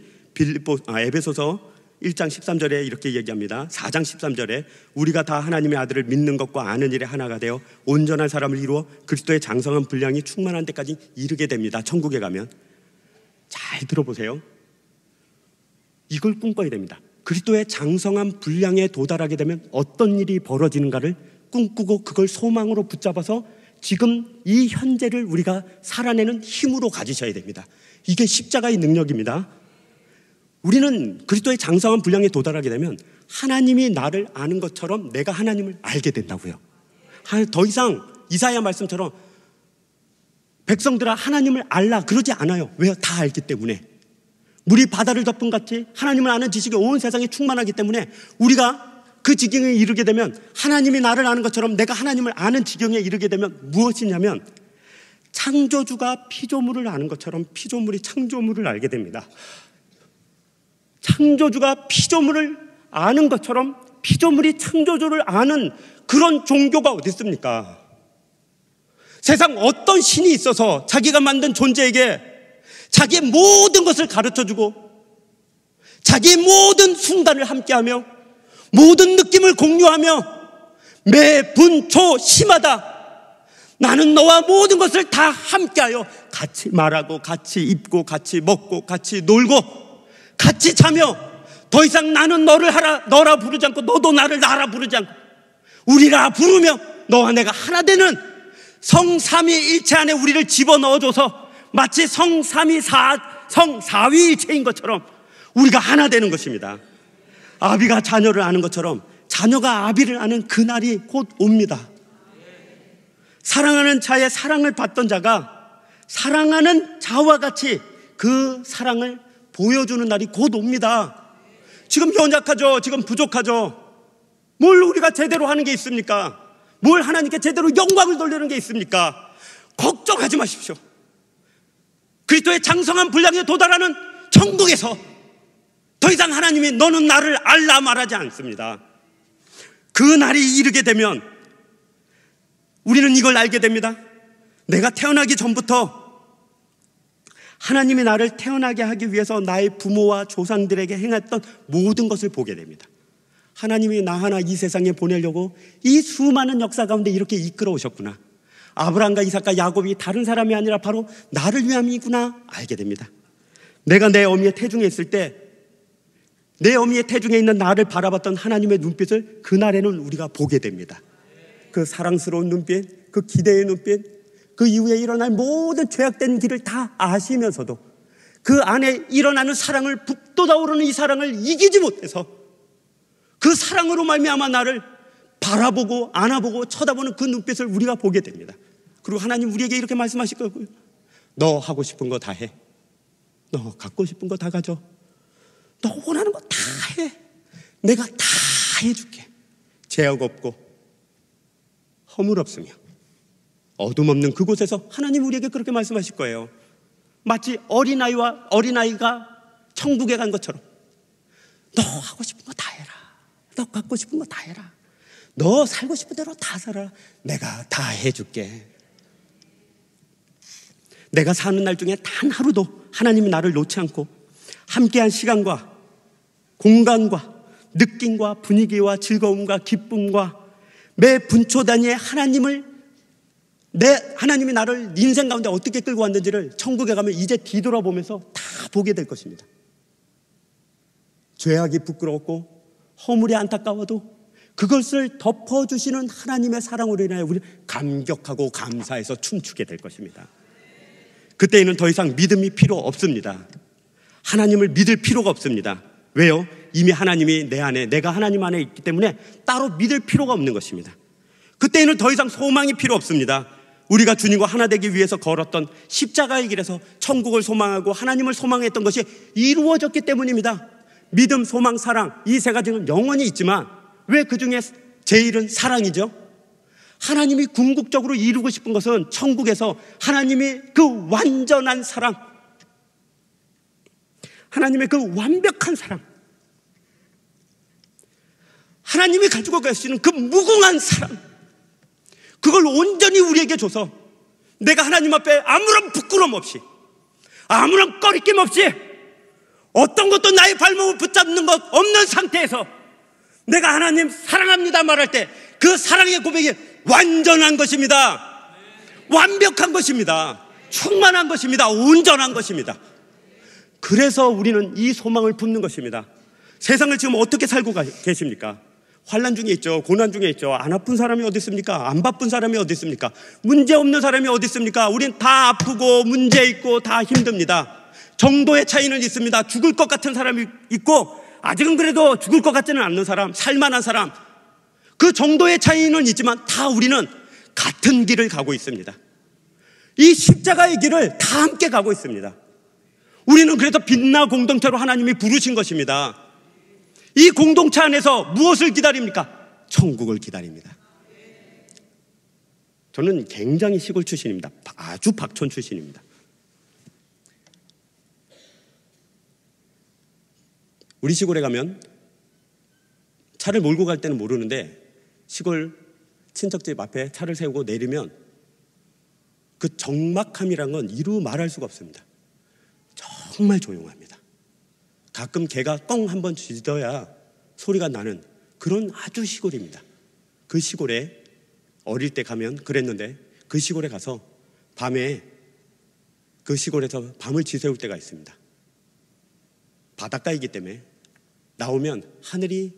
에베소서 1장 13절에 이렇게 얘기합니다. 4장 13절에 우리가 다 하나님의 아들을 믿는 것과 아는 일에 하나가 되어 온전한 사람을 이루어 그리스도의 장성한 분량이 충만한 데까지 이르게 됩니다. 천국에 가면. 잘 들어보세요. 이걸 꿈꿔야 됩니다. 그리스도의 장성한 분량에 도달하게 되면 어떤 일이 벌어지는가를 꿈꾸고 그걸 소망으로 붙잡아서 지금 이 현재를 우리가 살아내는 힘으로 가지셔야 됩니다. 이게 십자가의 능력입니다. 우리는 그리스도의 장성한 분량에 도달하게 되면 하나님이 나를 아는 것처럼 내가 하나님을 알게 된다고요. 더 이상 이사야 말씀처럼 백성들아 하나님을 알라 그러지 않아요. 왜요? 다 알기 때문에. 물이 바다를 덮은 같이 하나님을 아는 지식이 온 세상에 충만하기 때문에 우리가 그 지경에 이르게 되면 하나님이 나를 아는 것처럼 내가 하나님을 아는 지경에 이르게 되면 무엇이냐면 창조주가 피조물을 아는 것처럼 피조물이 창조물을 알게 됩니다. 창조주가 피조물을 아는 것처럼 피조물이 창조주를 아는 그런 종교가 어디 있습니까? 세상 어떤 신이 있어서 자기가 만든 존재에게 자기의 모든 것을 가르쳐주고 자기의 모든 순간을 함께하며 모든 느낌을 공유하며 매 분초 심하다 나는 너와 모든 것을 다 함께하여 같이 말하고 같이 입고 같이 먹고 같이 놀고 같이 자며 더 이상 나는 너라 부르지 않고 너도 나를 나라 부르지 않고 우리라 부르며 너와 내가 하나 되는 성삼위일체 안에 우리를 집어넣어줘서 마치 성사위일체인 것처럼 우리가 하나 되는 것입니다. 아비가 자녀를 아는 것처럼 자녀가 아비를 아는 그날이 곧 옵니다. 사랑하는 자의 사랑을 받던 자가 사랑하는 자와 같이 그 사랑을 보여주는 날이 곧 옵니다. 지금 연약하죠. 지금 부족하죠. 뭘 우리가 제대로 하는 게 있습니까? 뭘 하나님께 제대로 영광을 돌리는 게 있습니까? 걱정하지 마십시오. 그리스도의 장성한 분량에 도달하는 천국에서 더 이상 하나님이 너는 나를 알라 말하지 않습니다. 그 날이 이르게 되면 우리는 이걸 알게 됩니다. 내가 태어나기 전부터 하나님이 나를 태어나게 하기 위해서 나의 부모와 조상들에게 행했던 모든 것을 보게 됩니다. 하나님이 나 하나 이 세상에 보내려고 이 수많은 역사 가운데 이렇게 이끌어 오셨구나. 아브라함과 이삭과 야곱이 다른 사람이 아니라 바로 나를 위함이구나 알게 됩니다. 내가 내 어미의 태중에 있을 때 내 어미의 태중에 있는 나를 바라봤던 하나님의 눈빛을 그날에는 우리가 보게 됩니다. 그 사랑스러운 눈빛, 그 기대의 눈빛, 그 이후에 일어날 모든 죄악된 길을 다 아시면서도 그 안에 일어나는 사랑을 북돋아오르는 이 사랑을 이기지 못해서 그 사랑으로 말미암아 나를 바라보고 안아보고 쳐다보는 그 눈빛을 우리가 보게 됩니다. 그리고 하나님 우리에게 이렇게 말씀하실 거고요. 너 하고 싶은 거 다 해. 너 갖고 싶은 거 다 가져. 너 원하는 거 다 해. 내가 다 해줄게. 제약 없고 허물 없으며 어둠 없는 그곳에서 하나님 우리에게 그렇게 말씀하실 거예요. 마치 어린아이가 천국에 간 것처럼 너 하고 싶은 거 다 해라. 너 갖고 싶은 거 다 해라. 너 살고 싶은 대로 다 살아. 내가 다 해줄게. 내가 사는 날 중에 단 하루도 하나님이 나를 놓지 않고 함께한 시간과 공간과 느낌과 분위기와 즐거움과 기쁨과 매 분초 단위에 하나님이 나를 인생 가운데 어떻게 끌고 왔는지를 천국에 가면 이제 뒤돌아보면서 다 보게 될 것입니다. 죄악이 부끄럽고 허물이 안타까워도 그것을 덮어주시는 하나님의 사랑으로 인하여 우리는 감격하고 감사해서 춤추게 될 것입니다. 그때에는 더 이상 믿음이 필요 없습니다. 하나님을 믿을 필요가 없습니다. 왜요? 이미 하나님이 내 안에, 내가 하나님 안에 있기 때문에 따로 믿을 필요가 없는 것입니다. 그때에는 더 이상 소망이 필요 없습니다. 우리가 주님과 하나 되기 위해서 걸었던 십자가의 길에서 천국을 소망하고 하나님을 소망했던 것이 이루어졌기 때문입니다. 믿음, 소망, 사랑 이 세 가지는 영원히 있지만 왜 그 중에 제일은 사랑이죠? 하나님이 궁극적으로 이루고 싶은 것은 천국에서 하나님이 그 완전한 사랑, 하나님의 그 완벽한 사랑, 하나님이 가지고 계시는 그 무궁한 사랑, 그걸 온전히 우리에게 줘서 내가 하나님 앞에 아무런 부끄러움 없이 아무런 꺼리낌 없이 어떤 것도 나의 발목을 붙잡는 것 없는 상태에서 내가 하나님 사랑합니다 말할 때 그 사랑의 고백이 완전한 것입니다. 완벽한 것입니다. 충만한 것입니다. 온전한 것입니다. 그래서 우리는 이 소망을 품는 것입니다. 세상을 지금 어떻게 살고 계십니까? 환난 중에 있죠. 고난 중에 있죠. 안 아픈 사람이 어디 있습니까? 안 바쁜 사람이 어디 있습니까? 문제 없는 사람이 어디 있습니까? 우린 다 아프고 문제 있고 다 힘듭니다. 정도의 차이는 있습니다. 죽을 것 같은 사람이 있고 아직은 그래도 죽을 것 같지는 않는 사람, 살만한 사람, 그 정도의 차이는 있지만 다 우리는 같은 길을 가고 있습니다. 이 십자가의 길을 다 함께 가고 있습니다. 우리는 그래서 빛나 공동체로 하나님이 부르신 것입니다. 이 공동체 안에서 무엇을 기다립니까? 천국을 기다립니다. 저는 굉장히 시골 출신입니다. 아주 박촌 출신입니다. 우리 시골에 가면 차를 몰고 갈 때는 모르는데 시골 친척집 앞에 차를 세우고 내리면 그 적막함이란 건 이루 말할 수가 없습니다. 정말 조용합니다. 가끔 개가 뻥 한번 짖어야 소리가 나는 그런 아주 시골입니다. 그 시골에 어릴 때 가면 그랬는데 그 시골에 가서 밤에 그 시골에서 밤을 지새울 때가 있습니다. 바닷가이기 때문에 나오면 하늘이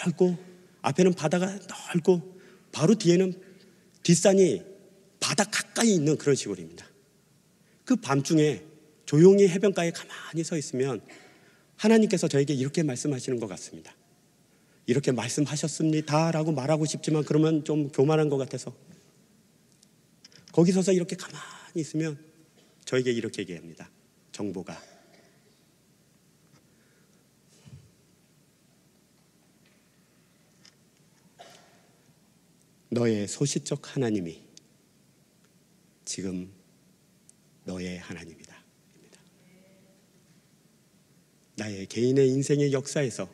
넓고 앞에는 바다가 넓고 바로 뒤에는 뒷산이 바다 가까이 있는 그런 시골입니다. 그 밤중에 조용히 해변가에 가만히 서 있으면 하나님께서 저에게 이렇게 말씀하시는 것 같습니다. 이렇게 말씀하셨습니다 라고 말하고 싶지만 그러면 좀 교만한 것 같아서 거기 서서 이렇게 가만히 있으면 저에게 이렇게 얘기합니다. 정보가 너의 소시적 하나님이 지금 너의 하나님이다. 나의 개인의 인생의 역사에서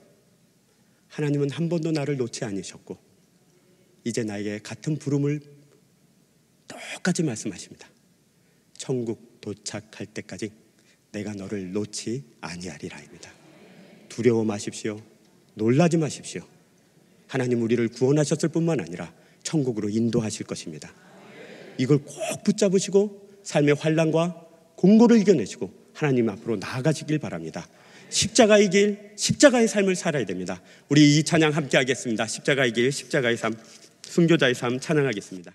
하나님은 한 번도 나를 놓지 않으셨고 이제 나에게 같은 부름을 똑같이 말씀하십니다. 천국 도착할 때까지 내가 너를 놓지 아니하리라입니다. 두려워 마십시오. 놀라지 마십시오. 하나님 우리를 구원하셨을 뿐만 아니라 천국으로 인도하실 것입니다. 이걸 꼭 붙잡으시고 삶의 환난과 공고를 이겨내시고 하나님 앞으로 나아가시길 바랍니다. 십자가의 길, 십자가의 삶을 살아야 됩니다. 우리 이 찬양 함께 하겠습니다. 십자가의 길, 십자가의 삶, 순교자의 삶 찬양하겠습니다.